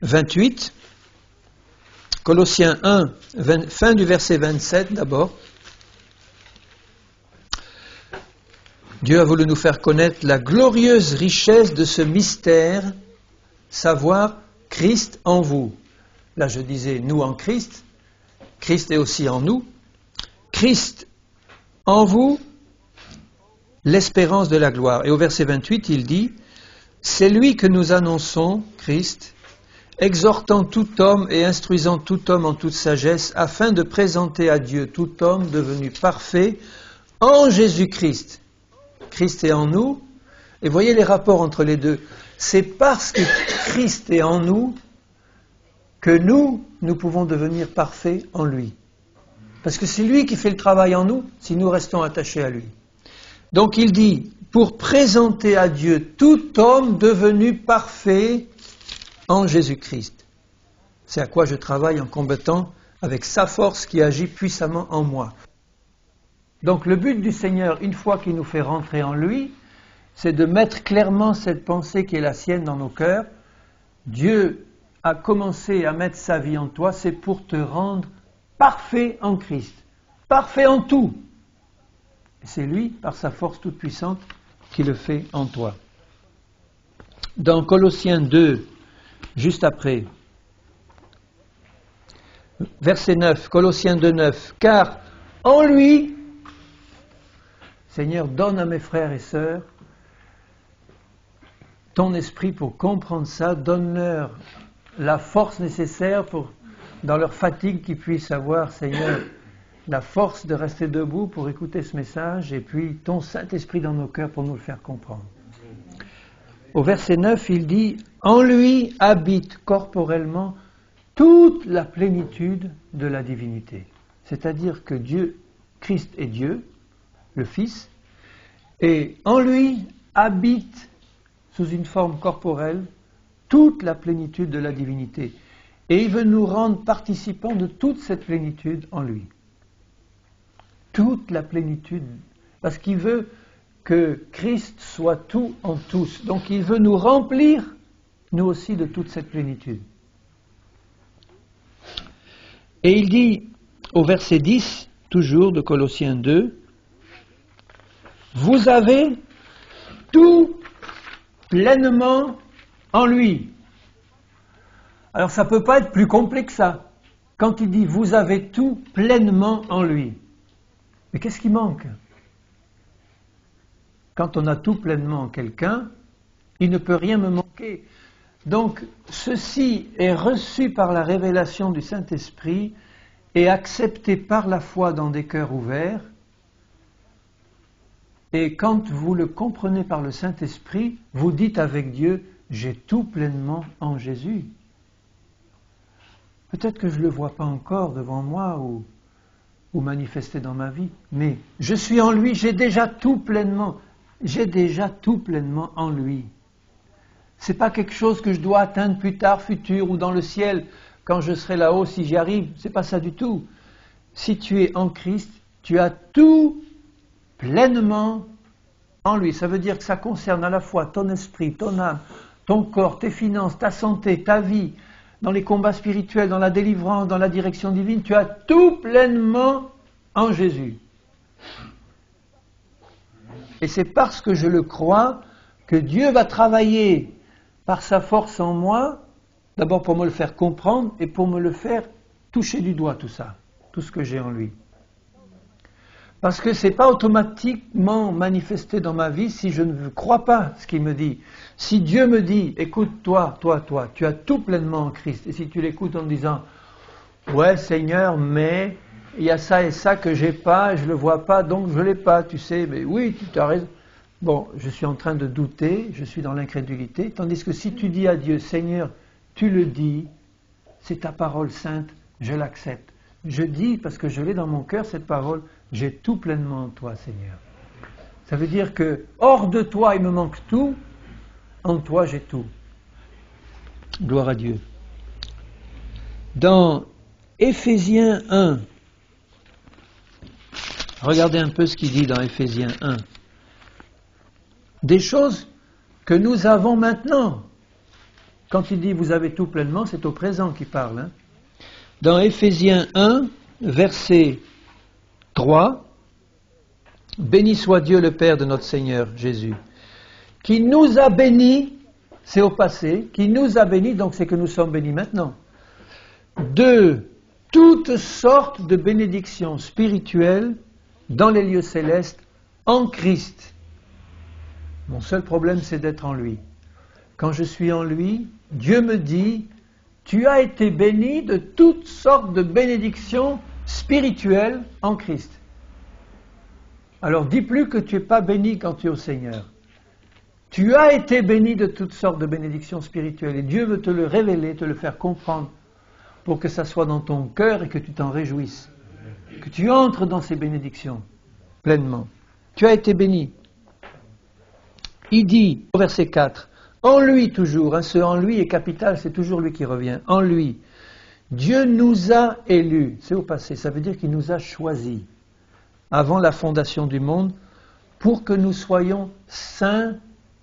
28. Colossiens 1, fin du verset 27 d'abord. Dieu a voulu nous faire connaître la glorieuse richesse de ce mystère, savoir Christ en vous. Là je disais nous en Christ, Christ est aussi en nous. Christ en vous, l'espérance de la gloire. Et au verset 28 il dit, c'est lui que nous annonçons, Christ, exhortant tout homme et instruisant tout homme en toute sagesse, afin de présenter à Dieu tout homme devenu parfait en Jésus-Christ. Christ est en nous, et voyez les rapports entre les deux. C'est parce que Christ est en nous que nous pouvons devenir parfaits en lui. Parce que c'est lui qui fait le travail en nous, si nous restons attachés à lui. Donc il dit, pour présenter à Dieu tout homme devenu parfait en Jésus-Christ. C'est à quoi je travaille en combattant avec sa force qui agit puissamment en moi. Donc le but du Seigneur, une fois qu'il nous fait rentrer en lui, c'est de mettre clairement cette pensée qui est la sienne dans nos cœurs. Dieu a commencé à mettre sa vie en toi, c'est pour te rendre parfait en Christ, parfait en tout. Et c'est lui, par sa force toute puissante, qui le fait en toi. Dans Colossiens 2, juste après, verset 9, Colossiens 2, 9, car en lui, Seigneur, donne à mes frères et sœurs ton esprit pour comprendre ça, donne-leur la force nécessaire pour, dans leur fatigue, qu'ils puissent avoir, Seigneur, la force de rester debout pour écouter ce message, et puis ton Saint-Esprit dans nos cœurs pour nous le faire comprendre. Au verset 9, il dit « En lui habite corporellement toute la plénitude de la divinité. » C'est-à-dire que Dieu, Christ est Dieu, le Fils, et en lui habite, sous une forme corporelle, toute la plénitude de la divinité. Et il veut nous rendre participants de toute cette plénitude en lui. Toute la plénitude, parce qu'il veut que Christ soit tout en tous. Donc il veut nous remplir, nous aussi, de toute cette plénitude. Et il dit, au verset 10, toujours de Colossiens 2, « Vous avez tout pleinement en lui. » Alors ça ne peut pas être plus complet que ça. Quand il dit « Vous avez tout pleinement en lui ». Mais qu'est-ce qui manque ? Quand on a tout pleinement en quelqu'un, il ne peut rien me manquer. Donc, ceci est reçu par la révélation du Saint-Esprit et accepté par la foi dans des cœurs ouverts. Et quand vous le comprenez par le Saint-Esprit, vous dites avec Dieu, j'ai tout pleinement en Jésus. Peut-être que je ne le vois pas encore devant moi ou manifesté dans ma vie, mais je suis en lui, j'ai déjà tout pleinement en lui. Ce n'est pas quelque chose que je dois atteindre plus tard, futur, ou dans le ciel, quand je serai là-haut, si j'y arrive. Ce n'est pas ça du tout. Si tu es en Christ, tu as tout pleinement en lui. Ça veut dire que ça concerne à la fois ton esprit, ton âme, ton corps, tes finances, ta santé, ta vie, dans les combats spirituels, dans la délivrance, dans la direction divine. Tu as tout pleinement en Jésus. Et c'est parce que je le crois que Dieu va travailler par sa force en moi, d'abord pour me le faire comprendre et pour me le faire toucher du doigt tout ça, tout ce que j'ai en lui. Parce que ce n'est pas automatiquement manifesté dans ma vie si je ne crois pas ce qu'il me dit. Si Dieu me dit, écoute toi, tu as tout pleinement en Christ, et si tu l'écoutes en me disant, ouais Seigneur, mais il y a ça et ça que j'ai pas, et je le vois pas, donc je l'ai pas, tu sais, mais oui, tu as raison. Bon, je suis en train de douter, je suis dans l'incrédulité, tandis que si tu dis à Dieu, Seigneur, tu le dis, c'est ta parole sainte, je l'accepte. Je dis, parce que je l'ai dans mon cœur, cette parole, j'ai tout pleinement en toi, Seigneur. Ça veut dire que, hors de toi, il me manque tout, en toi, j'ai tout. Gloire à Dieu. Dans Éphésiens 1, regardez un peu ce qu'il dit dans Éphésiens 1. Des choses que nous avons maintenant. Quand il dit vous avez tout pleinement, c'est au présent qu'il parle. Hein. Dans Éphésiens 1, verset 3, « Béni soit Dieu le Père de notre Seigneur Jésus, qui nous a bénis, c'est au passé, qui nous a bénis, donc c'est que nous sommes bénis maintenant, de toutes sortes de bénédictions spirituelles dans les lieux célestes en Christ. » Mon seul problème, c'est d'être en lui. Quand je suis en lui, Dieu me dit, tu as été béni de toutes sortes de bénédictions spirituelles en Christ. Alors dis plus que tu n'es pas béni quand tu es au Seigneur. Tu as été béni de toutes sortes de bénédictions spirituelles et Dieu veut te le révéler, te le faire comprendre pour que ça soit dans ton cœur et que tu t'en réjouisses. Que tu entres dans ces bénédictions pleinement. Tu as été béni. Il dit au verset 4, en lui toujours, hein, ce en lui est capital, c'est toujours lui qui revient, en lui, Dieu nous a élus, c'est au passé, ça veut dire qu'il nous a choisis avant la fondation du monde pour que nous soyons saints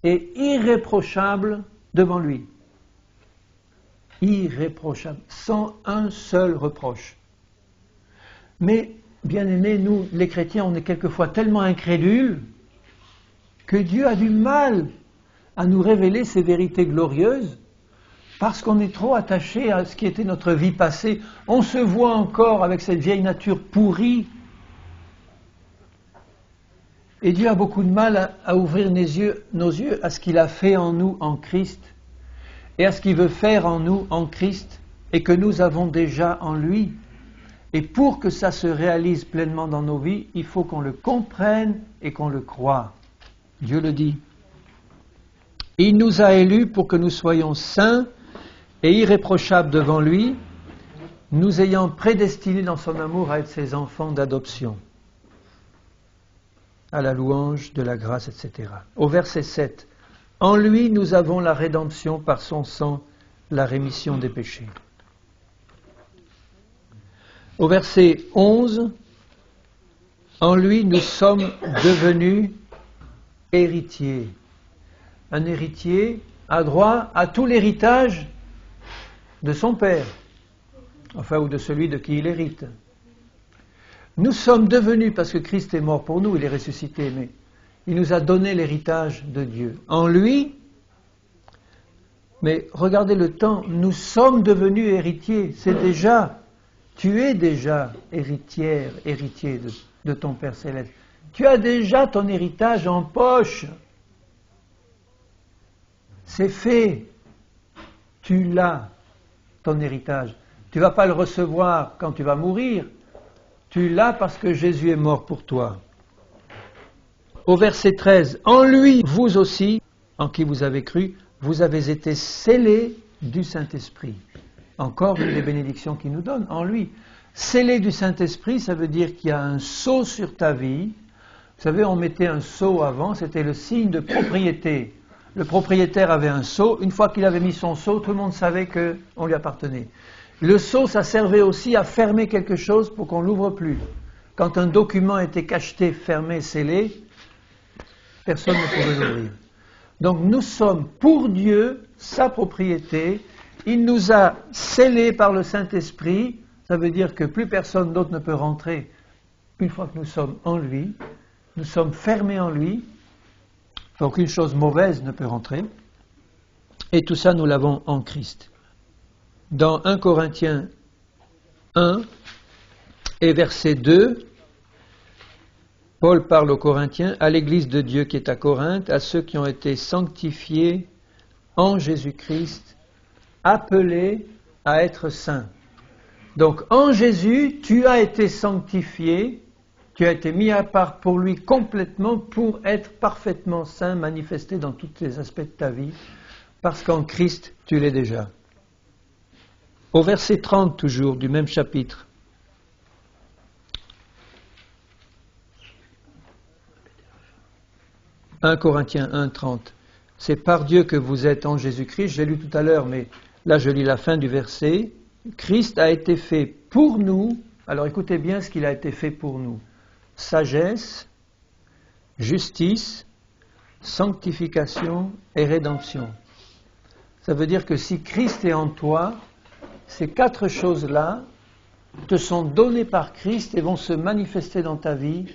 et irréprochables devant lui. Irréprochables, sans un seul reproche. Mais, bien aimés, nous, les chrétiens, on est quelquefois tellement incrédules que Dieu a du mal à nous révéler ces vérités glorieuses parce qu'on est trop attaché à ce qui était notre vie passée. On se voit encore avec cette vieille nature pourrie. Et Dieu a beaucoup de mal à ouvrir nos yeux à ce qu'il a fait en nous en Christ et à ce qu'il veut faire en nous en Christ et que nous avons déjà en lui. Et pour que ça se réalise pleinement dans nos vies, il faut qu'on le comprenne et qu'on le croie. Dieu le dit. Il nous a élus pour que nous soyons saints et irréprochables devant lui, nous ayant prédestinés dans son amour à être ses enfants d'adoption, à la louange de la grâce, etc. Au verset 7, « En lui nous avons la rédemption par son sang, la rémission des péchés. » Au verset 11, « En lui nous sommes devenus héritiers. » Un héritier a droit à tout l'héritage de son père, enfin ou de celui de qui il hérite. Nous sommes devenus, parce que Christ est mort pour nous, il est ressuscité, mais il nous a donné l'héritage de Dieu. En lui, mais regardez le temps, nous sommes devenus héritiers, c'est déjà, tu es déjà héritier de ton Père Céleste. Tu as déjà ton héritage en poche. C'est fait. Tu l'as, ton héritage. Tu ne vas pas le recevoir quand tu vas mourir. Tu l'as parce que Jésus est mort pour toi. Au verset 13, « En lui, vous aussi, en qui vous avez cru, vous avez été scellés du Saint-Esprit. » Encore une des bénédictions qu'il nous donne, en lui. Scellé du Saint-Esprit, ça veut dire qu'il y a un sceau sur ta vie. Vous savez, on mettait un sceau avant, c'était le signe de propriété. Le propriétaire avait un sceau, une fois qu'il avait mis son sceau, tout le monde savait qu'on lui appartenait. Le sceau, ça servait aussi à fermer quelque chose pour qu'on ne l'ouvre plus. Quand un document était cacheté, fermé, scellé, personne ne pouvait l'ouvrir. Donc nous sommes pour Dieu, sa propriété. Il nous a scellés par le Saint-Esprit. Ça veut dire que plus personne d'autre ne peut rentrer une fois que nous sommes en lui. Nous sommes fermés en lui. Aucune chose mauvaise ne peut rentrer. Et tout ça, nous l'avons en Christ. Dans 1 Corinthiens 1 et verset 2, Paul parle aux Corinthiens, à l'Église de Dieu qui est à Corinthe, à ceux qui ont été sanctifiés en Jésus-Christ, appelés à être saints. Donc en Jésus, tu as été sanctifié, tu as été mis à part pour lui complètement pour être parfaitement saint, manifesté dans tous les aspects de ta vie, parce qu'en Christ, tu l'es déjà. Au verset 30 toujours du même chapitre. « 1 Corinthiens 1, 30. C'est par Dieu que vous êtes en Jésus-Christ. J'ai lu tout à l'heure, mais là je lis la fin du verset. Christ a été fait pour nous. Alors écoutez bien ce qu'il a été fait pour nous. Sagesse, justice, sanctification et rédemption. Ça veut dire que si Christ est en toi, ces quatre choses-là te sont données par Christ et vont se manifester dans ta vie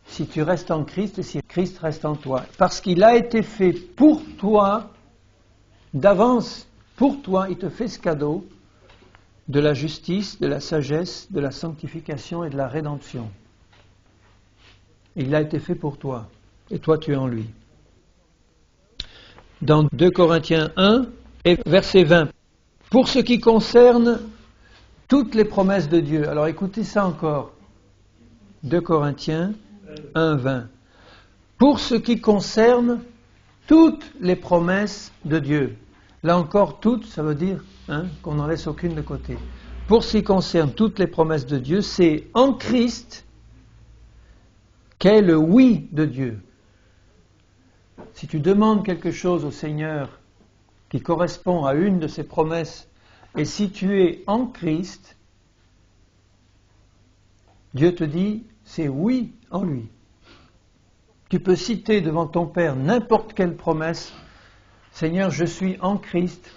si tu restes en Christ et si Christ reste en toi. Parce qu'il a été fait pour toi, d'avance, pour toi, il te fait ce cadeau de la justice, de la sagesse, de la sanctification et de la rédemption. Il a été fait pour toi, et toi tu es en lui. Dans 2 Corinthiens 1 et verset 20, pour ce qui concerne toutes les promesses de Dieu. Alors écoutez ça encore. 2 Corinthiens 1, 20. Pour ce qui concerne toutes les promesses de Dieu. Là encore, toutes, ça veut dire qu'on n'en laisse aucune de côté. Pour ce qui concerne toutes les promesses de Dieu, c'est en Christ qu'est le oui de Dieu. Si tu demandes quelque chose au Seigneur qui correspond à une de ses promesses, et si tu es en Christ, Dieu te dit, c'est oui en lui. Tu peux citer devant ton Père n'importe quelle promesse. Seigneur, je suis en Christ.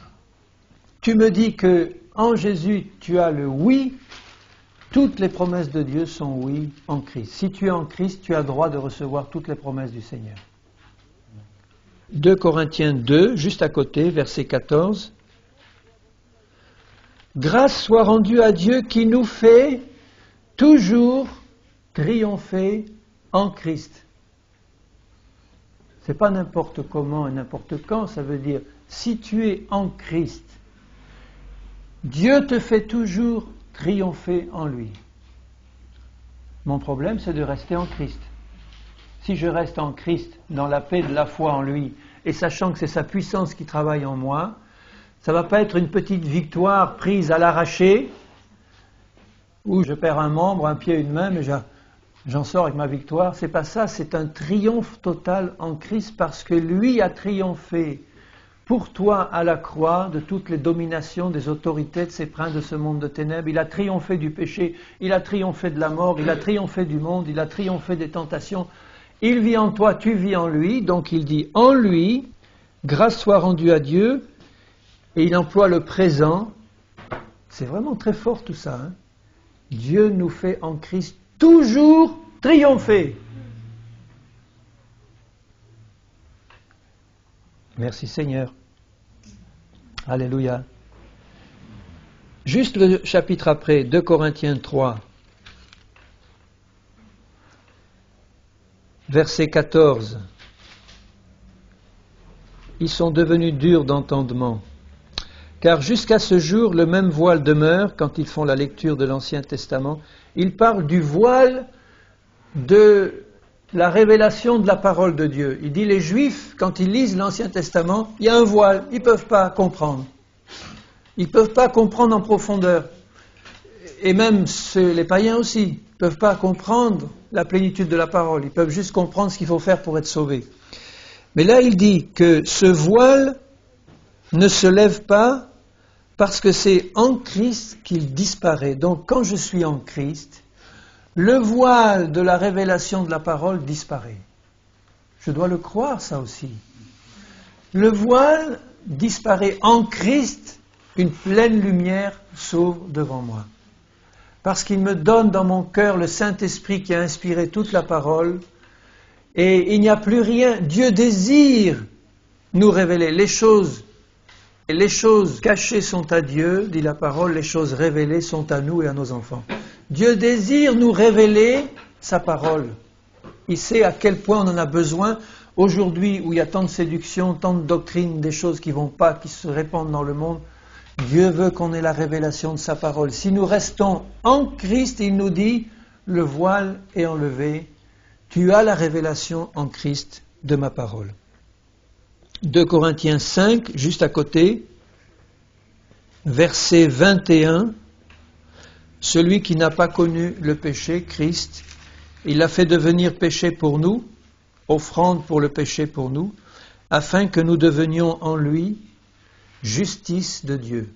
Tu me dis que en Jésus, tu as le oui. Toutes les promesses de Dieu sont oui en Christ. Si tu es en Christ, tu as droit de recevoir toutes les promesses du Seigneur. 2 Corinthiens 2, juste à côté, verset 14. Grâce soit rendue à Dieu qui nous fait toujours triompher en Christ. C'est pas n'importe comment et n'importe quand, ça veut dire si tu es en Christ, Dieu te fait toujours triompher en lui. Mon problème, c'est de rester en Christ. Si je reste en Christ, dans la paix de la foi en lui, et sachant que c'est sa puissance qui travaille en moi, ça ne va pas être une petite victoire prise à l'arraché, où je perds un membre, un pied, une main, mais j'en sors avec ma victoire. C'est pas ça, c'est un triomphe total en Christ, parce que lui a triomphé pour toi à la croix de toutes les dominations des autorités de ces princes de ce monde de ténèbres. Il a triomphé du péché, il a triomphé de la mort, il a triomphé du monde, il a triomphé des tentations. Il vit en toi, tu vis en lui, donc il dit en lui, grâce soit rendue à Dieu, et il emploie le présent. C'est vraiment très fort tout ça. Hein. Dieu nous fait en Christ toujours triompher. Merci Seigneur. Alléluia. Juste le chapitre après, 2 Corinthiens 3. Verset 14. Ils sont devenus durs d'entendement, car jusqu'à ce jour, le même voile demeure quand ils font la lecture de l'Ancien Testament. Ils parlent du voile de la révélation de la parole de Dieu. Il dit les Juifs, quand ils lisent l'Ancien Testament, il y a un voile, ils ne peuvent pas comprendre. Ils ne peuvent pas comprendre en profondeur. Et même les païens aussi ne peuvent pas comprendre la plénitude de la parole. Ils peuvent juste comprendre ce qu'il faut faire pour être sauvés. Mais là, il dit que ce voile ne se lève pas parce que c'est en Christ qu'il disparaît. Donc, quand je suis en Christ, le voile de la révélation de la parole disparaît. Je dois le croire, ça aussi. Le voile disparaît en Christ, une pleine lumière s'ouvre devant moi. Parce qu'il me donne dans mon cœur le Saint-Esprit qui a inspiré toute la parole, et il n'y a plus rien. Dieu désire nous révéler les choses. Et les choses cachées sont à Dieu, dit la parole, les choses révélées sont à nous et à nos enfants. Dieu désire nous révéler sa parole. Il sait à quel point on en a besoin. Aujourd'hui, où il y a tant de séduction, tant de doctrines, des choses qui ne vont pas, qui se répandent dans le monde, Dieu veut qu'on ait la révélation de sa parole. Si nous restons en Christ, il nous dit, le voile est enlevé, tu as la révélation en Christ de ma parole. 2 Corinthiens 5, juste à côté, verset 21, celui qui n'a pas connu le péché, Christ, il l'a fait devenir péché pour nous, offrande pour le péché pour nous, afin que nous devenions en lui justice de Dieu.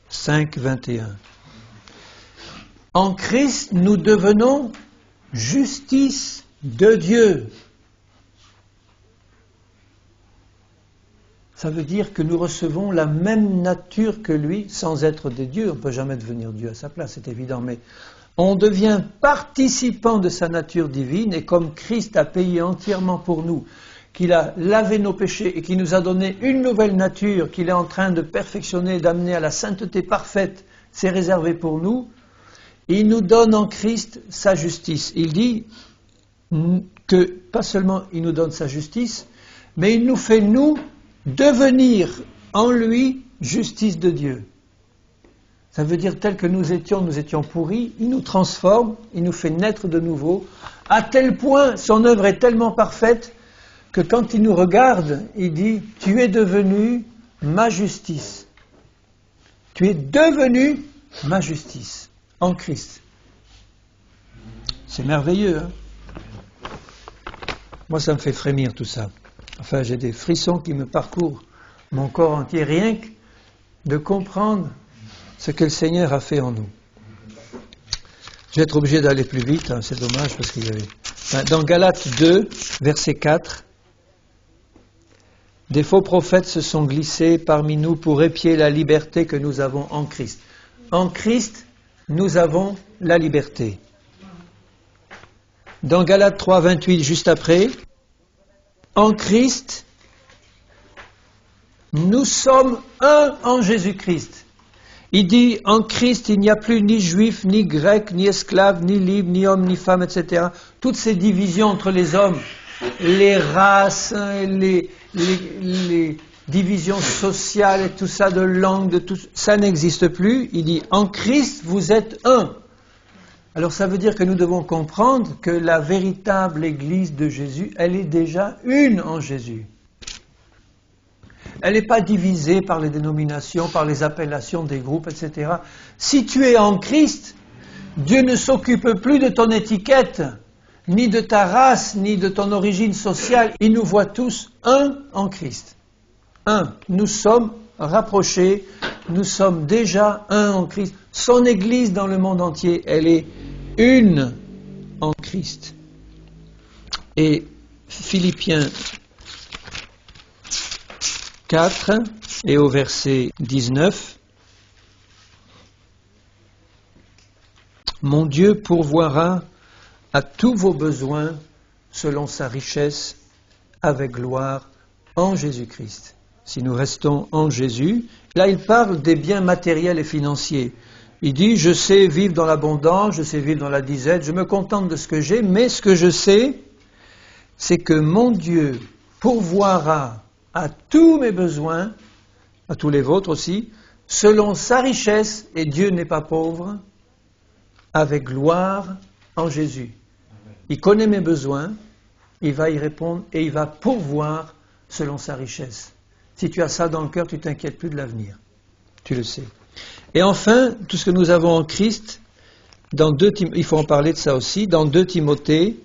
5, 21. En Christ, nous devenons justice de Dieu. Ça veut dire que nous recevons la même nature que lui, sans être des dieux. On ne peut jamais devenir Dieu à sa place, c'est évident, mais on devient participant de sa nature divine, et comme Christ a payé entièrement pour nous, qu'il a lavé nos péchés et qu'il nous a donné une nouvelle nature, qu'il est en train de perfectionner, d'amener à la sainteté parfaite, c'est réservé pour nous, il nous donne en Christ sa justice. Il dit que, pas seulement il nous donne sa justice, mais il nous fait, nous, devenir en lui justice de Dieu. Ça veut dire tel que nous étions pourris, il nous transforme, il nous fait naître de nouveau, à tel point, son œuvre est tellement parfaite, que quand il nous regarde, il dit, tu es devenu ma justice. Tu es devenu ma justice, en Christ. C'est merveilleux, hein? Moi, ça me fait frémir tout ça. Enfin, j'ai des frissons qui me parcourent mon corps entier, rien que de comprendre ce que le Seigneur a fait en nous. Je vais être obligé d'aller plus vite, hein, c'est dommage parce qu'il y avait... Dans Galates 2, verset 4, des faux prophètes se sont glissés parmi nous pour épier la liberté que nous avons en Christ. En Christ, nous avons la liberté. Dans Galates 3, 28, juste après, en Christ, nous sommes un en Jésus-Christ. Il dit, en Christ, il n'y a plus ni juif, ni grec, ni esclave, ni libre, ni homme, ni femme, etc. Toutes ces divisions entre les hommes les races, les divisions sociales et tout ça, de langue, de tout ça n'existe plus. Il dit, en Christ, vous êtes un. Alors ça veut dire que nous devons comprendre que la véritable Église de Jésus, elle est déjà une en Jésus. Elle n'est pas divisée par les dénominations, par les appellations des groupes, etc. Si tu es en Christ, Dieu ne s'occupe plus de ton étiquette, ni de ta race, ni de ton origine sociale. Il nous voit tous un en Christ. Un. Nous sommes rapprochés, nous sommes déjà un en Christ. Son Église dans le monde entier, elle est une en Christ. Et Philippiens 4 et au verset 19, mon Dieu pourvoira à tous vos besoins selon sa richesse avec gloire en Jésus-Christ. Si nous restons en Jésus, là il parle des biens matériels et financiers. Il dit, je sais vivre dans l'abondance, je sais vivre dans la disette, je me contente de ce que j'ai, mais ce que je sais, c'est que mon Dieu pourvoira à tous mes besoins, à tous les vôtres aussi, selon sa richesse, et Dieu n'est pas pauvre, avec gloire en Jésus. Il connaît mes besoins, il va y répondre et il va pourvoir selon sa richesse. Si tu as ça dans le cœur, tu ne t'inquiètes plus de l'avenir. Tu le sais. Et enfin, tout ce que nous avons en Christ, il faut en parler de ça aussi, dans 2 Timothée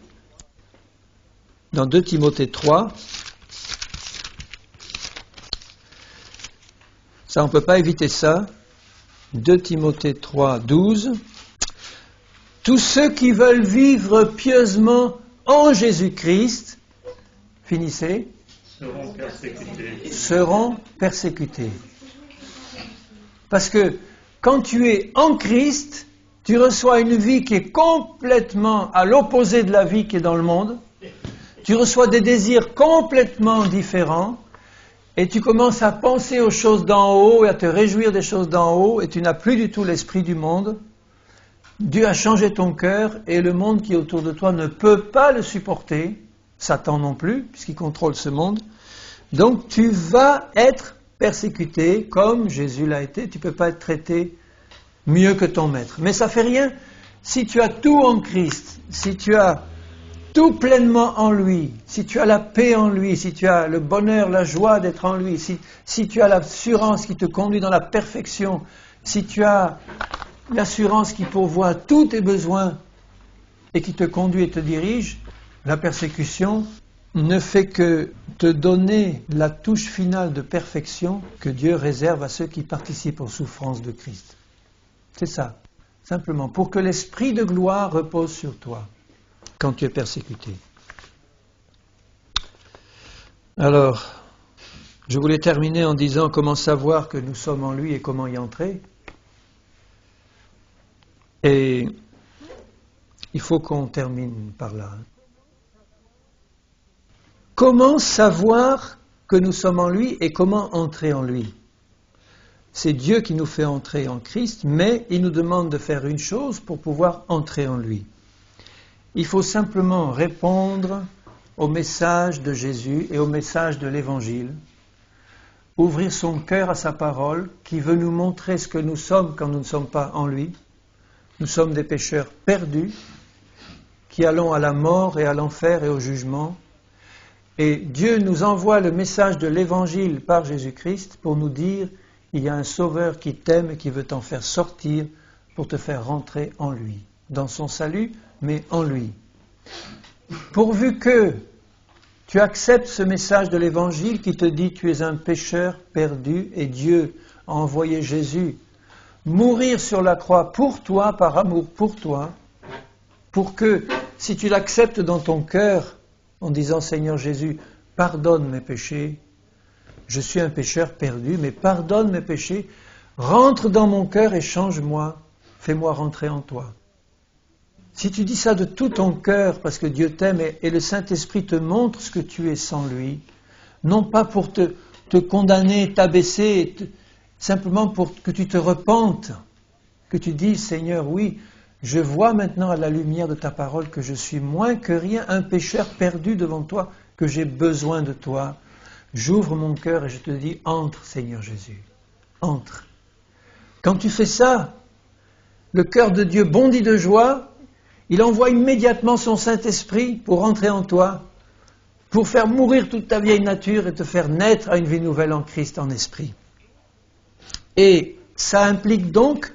3, ça on ne peut pas éviter ça, 2 Timothée 3, 12, tous ceux qui veulent vivre pieusement en Jésus-Christ, finissez, seront persécutés. Parce que quand tu es en Christ, tu reçois une vie qui est complètement à l'opposé de la vie qui est dans le monde. Tu reçois des désirs complètement différents et tu commences à penser aux choses d'en haut et à te réjouir des choses d'en haut et tu n'as plus du tout l'esprit du monde. Dieu a changé ton cœur et le monde qui est autour de toi ne peut pas le supporter. Satan non plus, puisqu'il contrôle ce monde. Donc tu vas être persécuté comme Jésus l'a été. Tu ne peux pas être traité mieux que ton maître. Mais ça ne fait rien. Si tu as tout en Christ, si tu as tout pleinement en lui, si tu as la paix en lui, si tu as le bonheur, la joie d'être en lui, si tu as l'assurance qui te conduit dans la perfection, si tu as l'assurance qui pourvoit tous tes besoins et qui te conduit et te dirige, la persécution ne fait que te donner la touche finale de perfection que Dieu réserve à ceux qui participent aux souffrances de Christ. C'est ça, simplement, pour que l'esprit de gloire repose sur toi quand tu es persécuté. Alors, je voulais terminer en disant comment savoir que nous sommes en lui et comment y entrer. Et il faut qu'on termine par là. Comment savoir que nous sommes en lui et comment entrer en lui? C'est Dieu qui nous fait entrer en Christ, mais il nous demande de faire une chose pour pouvoir entrer en lui. Il faut simplement répondre au message de Jésus et au message de l'Évangile, ouvrir son cœur à sa parole qui veut nous montrer ce que nous sommes quand nous ne sommes pas en lui. Nous sommes des pécheurs perdus qui allons à la mort et à l'enfer et au jugement. Et Dieu nous envoie le message de l'Évangile par Jésus-Christ pour nous dire il y a un Sauveur qui t'aime et qui veut t'en faire sortir pour te faire rentrer en lui, dans son salut, mais en lui. Pourvu que tu acceptes ce message de l'Évangile qui te dit tu es un pécheur perdu et Dieu a envoyé Jésus mourir sur la croix pour toi, par amour pour toi, pour que si tu l'acceptes dans ton cœur en disant Seigneur Jésus, pardonne mes péchés, je suis un pécheur perdu, mais pardonne mes péchés, rentre dans mon cœur et change-moi, fais-moi rentrer en toi. Si tu dis ça de tout ton cœur, parce que Dieu t'aime et le Saint-Esprit te montre ce que tu es sans lui, non pas pour te condamner, t'abaisser, simplement pour que tu te repentes, que tu dises Seigneur, oui, Je vois maintenant à la lumière de ta parole que je suis moins que rien, un pécheur perdu devant toi, que j'ai besoin de toi. J'ouvre mon cœur et je te dis, entre Seigneur Jésus, entre. Quand tu fais ça, le cœur de Dieu bondit de joie, il envoie immédiatement son Saint-Esprit pour entrer en toi, pour faire mourir toute ta vieille nature et te faire naître à une vie nouvelle en Christ, en esprit. Et ça implique donc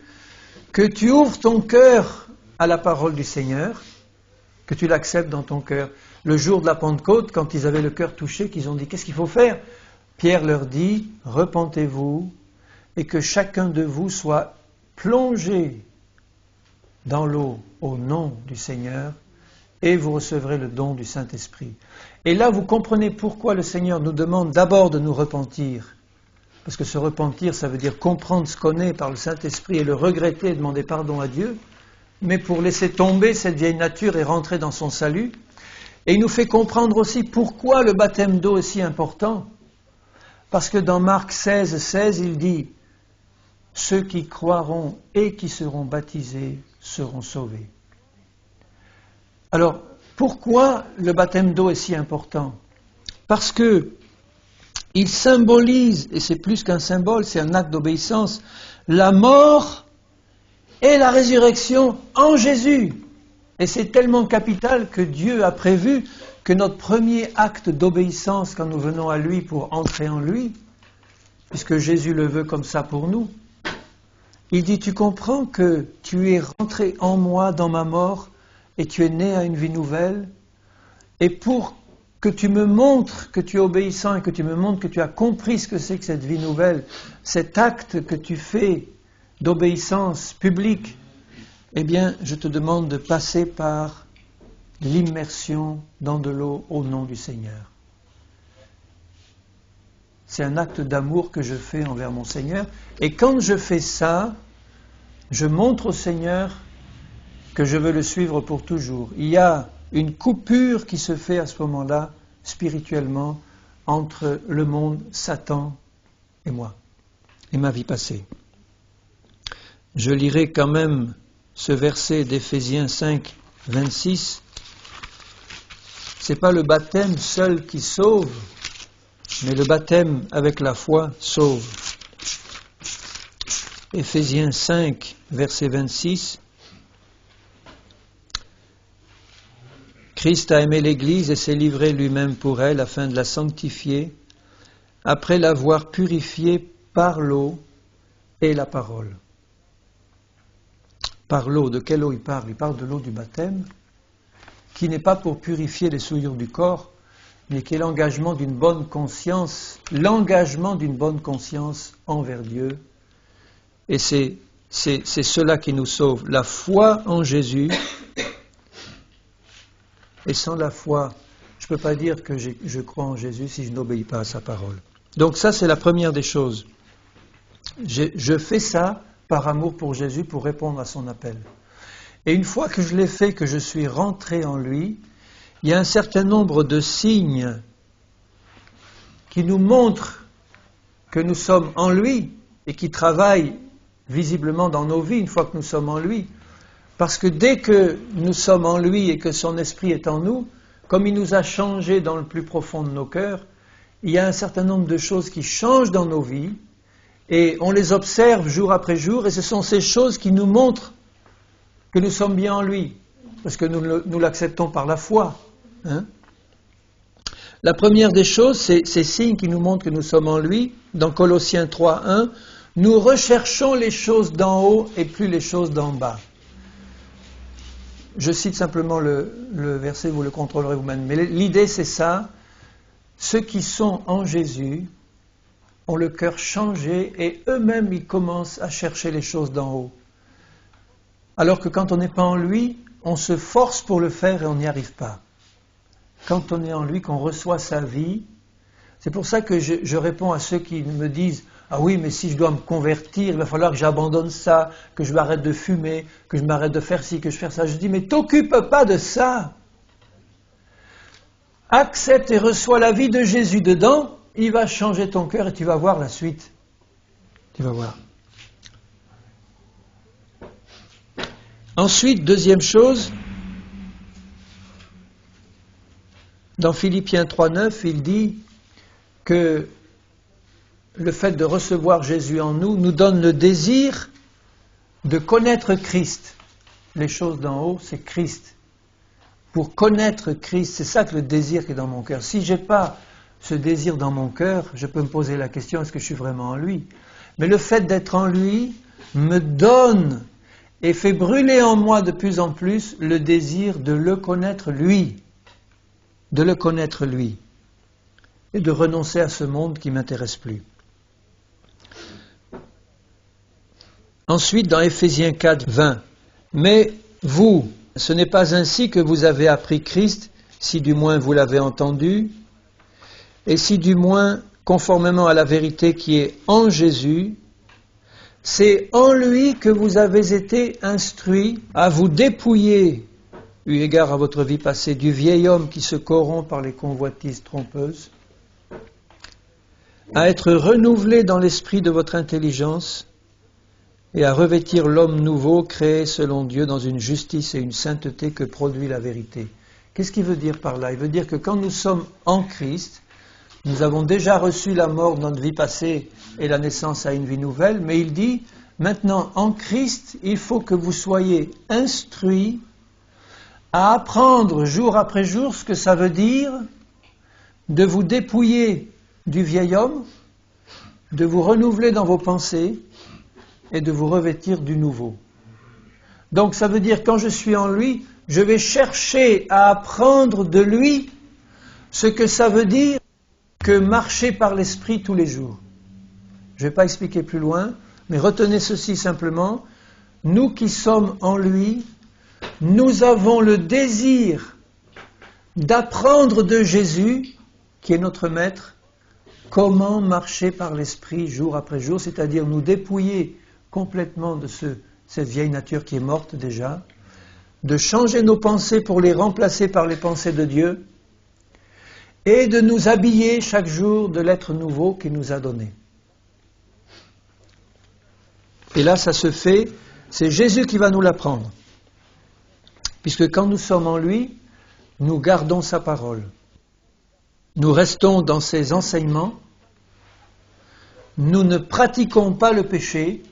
que tu ouvres ton cœur à la parole du Seigneur, que tu l'acceptes dans ton cœur. Le jour de la Pentecôte, quand ils avaient le cœur touché, qu'ils ont dit « Qu'est-ce qu'il faut faire ?» Pierre leur dit « Repentez-vous et que chacun de vous soit plongé dans l'eau au nom du Seigneur et vous recevrez le don du Saint-Esprit. » Et là, vous comprenez pourquoi le Seigneur nous demande d'abord de nous repentir. Parce que se repentir, ça veut dire comprendre ce qu'on est par le Saint-Esprit et le regretter et demander pardon à Dieu, mais pour laisser tomber cette vieille nature et rentrer dans son salut. Et il nous fait comprendre aussi pourquoi le baptême d'eau est si important. Parce que dans Marc 16, 16, il dit « Ceux qui croiront et qui seront baptisés seront sauvés. » Alors, pourquoi le baptême d'eau est si important? Parce que il symbolise, et c'est plus qu'un symbole, c'est un acte d'obéissance, la mort et la résurrection en Jésus. Et c'est tellement capital que Dieu a prévu que notre premier acte d'obéissance, quand nous venons à lui pour entrer en lui, puisque Jésus le veut comme ça pour nous, il dit, tu comprends que tu es rentré en moi dans ma mort et tu es né à une vie nouvelle, et pour que tu me montres que tu es obéissant et que tu me montres que tu as compris ce que c'est que cette vie nouvelle, cet acte que tu fais d'obéissance publique, eh bien, je te demande de passer par l'immersion dans de l'eau au nom du Seigneur. C'est un acte d'amour que je fais envers mon Seigneur. Et quand je fais ça, je montre au Seigneur que je veux le suivre pour toujours. Il y a une coupure qui se fait à ce moment-là, spirituellement, entre le monde, Satan et moi, et ma vie passée. Je lirai quand même ce verset d'Éphésiens 5, 26. C'est pas le baptême seul qui sauve, mais le baptême avec la foi sauve. Éphésiens 5, verset 26. Christ a aimé l'Église et s'est livré lui-même pour elle afin de la sanctifier, après l'avoir purifiée par l'eau et la parole. Par l'eau, de quelle eau il parle? Il parle de l'eau du baptême, qui n'est pas pour purifier les souillures du corps, mais qui est l'engagement d'une bonne conscience envers Dieu. Et c'est cela qui nous sauve, la foi en Jésus. Et sans la foi, je ne peux pas dire que je crois en Jésus si je n'obéis pas à sa parole. Donc ça, c'est la première des choses. Je fais ça par amour pour Jésus, pour répondre à son appel. Et une fois que je l'ai fait, que je suis rentré en lui, il y a un certain nombre de signes qui nous montrent que nous sommes en lui et qui travaillent visiblement dans nos vies une fois que nous sommes en lui. Parce que dès que nous sommes en lui et que son esprit est en nous, comme il nous a changés dans le plus profond de nos cœurs, il y a un certain nombre de choses qui changent dans nos vies et on les observe jour après jour et ce sont ces choses qui nous montrent que nous sommes bien en lui, parce que nous l'acceptons par la foi. Hein? La première des choses, c'est ces signes qui nous montrent que nous sommes en lui. Dans Colossiens 3, 1, nous recherchons les choses d'en haut et plus les choses d'en bas. Je cite simplement le verset, vous le contrôlerez vous-même. Mais l'idée, c'est ça. Ceux qui sont en Jésus ont le cœur changé et eux-mêmes, ils commencent à chercher les choses d'en haut. Alors que quand on n'est pas en lui, on se force pour le faire et on n'y arrive pas. Quand on est en lui, qu'on reçoit sa vie, c'est pour ça que je réponds à ceux qui me disent « Ah oui, mais si je dois me convertir, il va falloir que j'abandonne ça, que je m'arrête de fumer, que je m'arrête de faire ci, que je fasse ça. » Je dis « Mais t'occupe pas de ça. Accepte et reçois la vie de Jésus dedans, il va changer ton cœur et tu vas voir la suite. Tu vas voir. » Ensuite, deuxième chose, dans Philippiens 3,9, il dit que le fait de recevoir Jésus en nous nous donne le désir de connaître Christ. Les choses d'en haut, c'est Christ. Pour connaître Christ, c'est ça que le désir qui est dans mon cœur. Si je n'ai pas ce désir dans mon cœur, je peux me poser la question, est-ce que je suis vraiment en lui? Mais le fait d'être en lui me donne et fait brûler en moi de plus en plus le désir de le connaître lui. De le connaître lui. Et de renoncer à ce monde qui ne m'intéresse plus. Ensuite, dans Éphésiens 4, 20, « Mais vous, ce n'est pas ainsi que vous avez appris Christ, si du moins vous l'avez entendu, et si du moins, conformément à la vérité qui est en Jésus, c'est en lui que vous avez été instruits à vous dépouiller, eu égard à votre vie passée, du vieil homme qui se corrompt par les convoitises trompeuses, à être renouvelé dans l'esprit de votre intelligence, et à revêtir l'homme nouveau créé selon Dieu dans une justice et une sainteté que produit la vérité. » Qu'est-ce qu'il veut dire par là? Il veut dire que quand nous sommes en Christ, nous avons déjà reçu la mort de notre vie passée et la naissance à une vie nouvelle, mais il dit, maintenant en Christ, il faut que vous soyez instruits à apprendre jour après jour ce que ça veut dire de vous dépouiller du vieil homme, de vous renouveler dans vos pensées, et de vous revêtir du nouveau. Donc ça veut dire, quand je suis en lui, je vais chercher à apprendre de lui ce que ça veut dire que marcher par l'esprit tous les jours. Je ne vais pas expliquer plus loin, mais retenez ceci simplement, nous qui sommes en lui, nous avons le désir d'apprendre de Jésus, qui est notre maître, comment marcher par l'esprit jour après jour, c'est-à-dire nous dépouiller complètement de cette vieille nature qui est morte déjà, de changer nos pensées pour les remplacer par les pensées de Dieu, et de nous habiller chaque jour de l'être nouveau qu'il nous a donné. Et là, ça se fait, c'est Jésus qui va nous l'apprendre. Puisque quand nous sommes en lui, nous gardons sa parole. Nous restons dans ses enseignements, nous ne pratiquons pas le péché,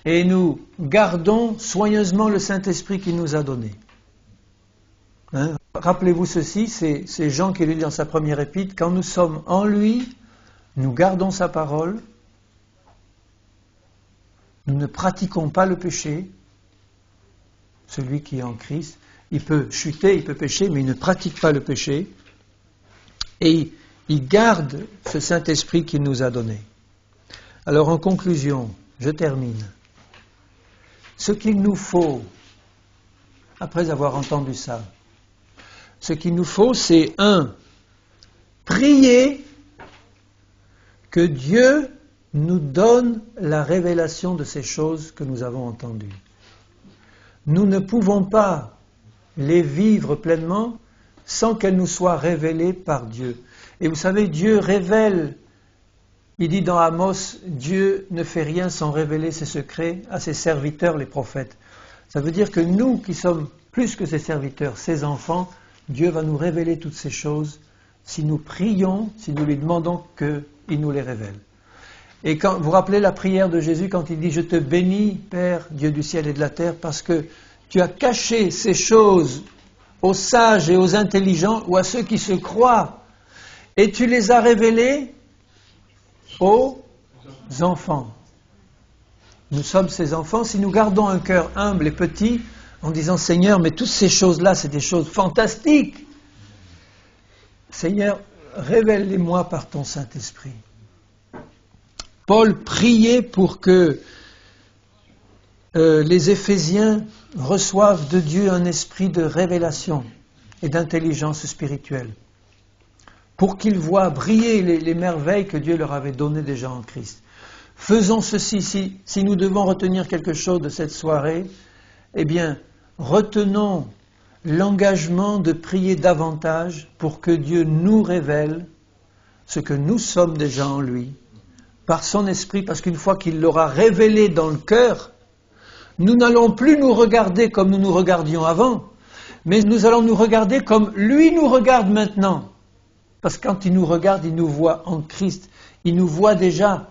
et nous gardons soigneusement le Saint-Esprit qu'il nous a donné. Rappelez-vous ceci, c'est Jean qui le dit dans sa première épître, quand nous sommes en lui, nous gardons sa parole, nous ne pratiquons pas le péché. Celui qui est en Christ, il peut chuter, il peut pécher, mais il ne pratique pas le péché, et il garde ce Saint-Esprit qu'il nous a donné. Alors en conclusion, je termine. Ce qu'il nous faut, après avoir entendu ça, ce qu'il nous faut, c'est prier que Dieu nous donne la révélation de ces choses que nous avons entendues. Nous ne pouvons pas les vivre pleinement sans qu'elles nous soient révélées par Dieu. Et vous savez, Dieu révèle. Il dit dans Amos, Dieu ne fait rien sans révéler ses secrets à ses serviteurs, les prophètes. Ça veut dire que nous, qui sommes plus que ses serviteurs, ses enfants, Dieu va nous révéler toutes ces choses si nous prions, si nous lui demandons qu'il nous les révèle. Et quand vous vous rappelez la prière de Jésus quand il dit « Je te bénis, Père, Dieu du ciel et de la terre, parce que tu as caché ces choses aux sages et aux intelligents ou à ceux qui se croient, et tu les as révélées aux enfants. » Nous sommes ces enfants. Si nous gardons un cœur humble et petit, en disant « Seigneur, mais toutes ces choses-là, c'est des choses fantastiques. Seigneur, révèle-les-moi par ton Saint-Esprit. » Paul priait pour que les Éphésiens reçoivent de Dieu un esprit de révélation et d'intelligence spirituelle, pour qu'ils voient briller les merveilles que Dieu leur avait données déjà en Christ. Faisons ceci, si nous devons retenir quelque chose de cette soirée, eh bien, retenons l'engagement de prier davantage pour que Dieu nous révèle ce que nous sommes déjà en lui, par son esprit, parce qu'une fois qu'il l'aura révélé dans le cœur, Nous n'allons plus nous regarder comme nous nous regardions avant, mais nous allons nous regarder comme lui nous regarde maintenant. Parce que quand il nous regarde, il nous voit en Christ. Il nous voit déjà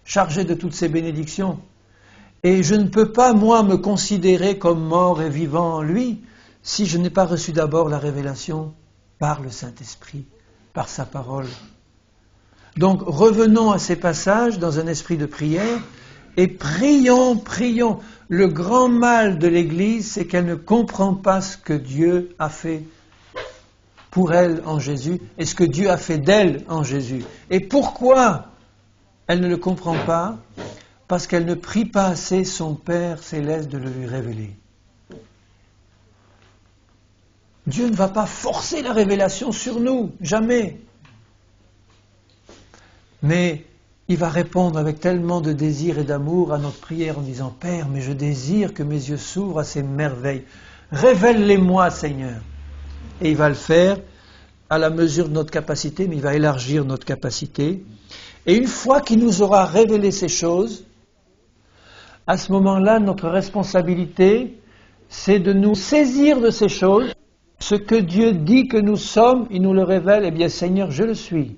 chargés de toutes ces bénédictions. Et je ne peux pas, moi, me considérer comme mort et vivant en lui si je n'ai pas reçu d'abord la révélation par le Saint-Esprit, par sa parole. Donc revenons à ces passages dans un esprit de prière et prions. Le grand mal de l'Église, c'est qu'elle ne comprend pas ce que Dieu a fait pour elle en Jésus et ce que Dieu a fait d'elle en Jésus. Et pourquoi elle ne le comprend pas? Parce qu'elle ne prie pas assez son Père céleste de le lui révéler. Dieu ne va pas forcer la révélation sur nous, jamais. Mais il va répondre avec tellement de désir et d'amour à notre prière en disant « Père, mais je désire que mes yeux s'ouvrent à ces merveilles. Révèle-les-moi, Seigneur. » Et il va le faire à la mesure de notre capacité, mais il va élargir notre capacité. Et une fois qu'il nous aura révélé ces choses, à ce moment-là, notre responsabilité, c'est de nous saisir de ces choses. Ce que Dieu dit que nous sommes, il nous le révèle, eh bien Seigneur, je le suis.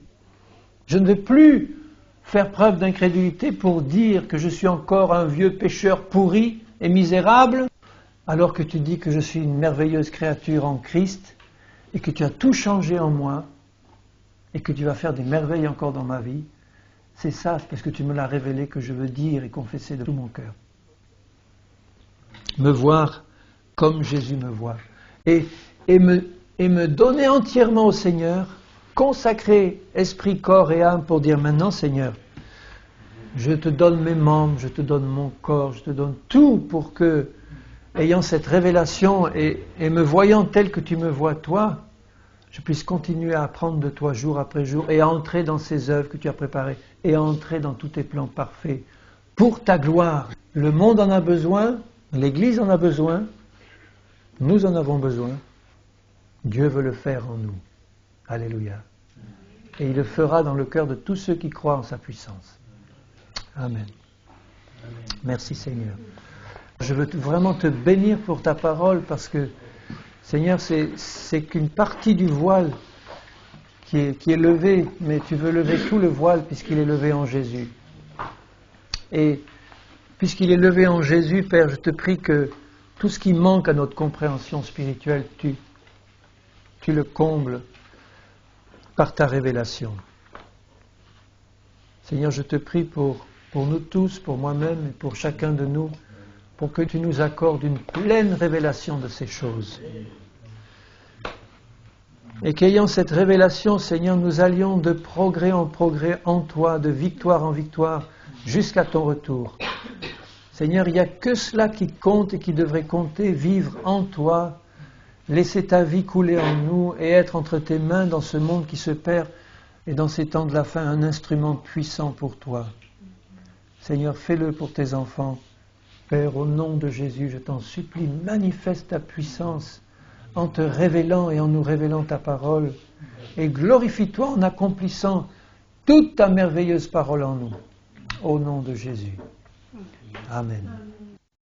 Je ne vais plus faire preuve d'incrédulité pour dire que je suis encore un vieux pécheur pourri et misérable, alors que tu dis que je suis une merveilleuse créature en Christ et que tu as tout changé en moi et que tu vas faire des merveilles encore dans ma vie. C'est ça, parce que tu me l'as révélé, que je veux dire et confesser de tout mon cœur. Me voir comme Jésus me voit. Et me donner entièrement au Seigneur, consacrer esprit, corps et âme pour dire maintenant Seigneur, je te donne mes membres, je te donne mon corps, je te donne tout pour que, ayant cette révélation et me voyant tel que tu me vois toi, je puisse continuer à apprendre de toi jour après jour et à entrer dans ces œuvres que tu as préparées et à entrer dans tous tes plans parfaits pour ta gloire. Le monde en a besoin, l'Église en a besoin, nous en avons besoin. Dieu veut le faire en nous. Alléluia. Et il le fera dans le cœur de tous ceux qui croient en sa puissance. Amen. Merci Seigneur. Je veux vraiment te bénir pour ta parole parce que Seigneur, c'est qu'une partie du voile qui est levée, mais tu veux lever tout le voile puisqu'il est levé en Jésus. Et puisqu'il est levé en Jésus, Père, je te prie que tout ce qui manque à notre compréhension spirituelle, tu le combles par ta révélation. Seigneur, je te prie pour nous tous, pour moi-même et pour chacun de nous, pour que tu nous accordes une pleine révélation de ces choses. Et qu'ayant cette révélation, Seigneur, nous allions de progrès en progrès en toi, de victoire en victoire, jusqu'à ton retour. Seigneur, il n'y a que cela qui compte et qui devrait compter, vivre en toi, laisser ta vie couler en nous et être entre tes mains dans ce monde qui se perd et dans ces temps de la fin un instrument puissant pour toi. Seigneur, fais-le pour tes enfants. Père, au nom de Jésus, je t'en supplie, manifeste ta puissance en te révélant et en nous révélant ta parole et glorifie-toi en accomplissant toute ta merveilleuse parole en nous. Au nom de Jésus. Amen.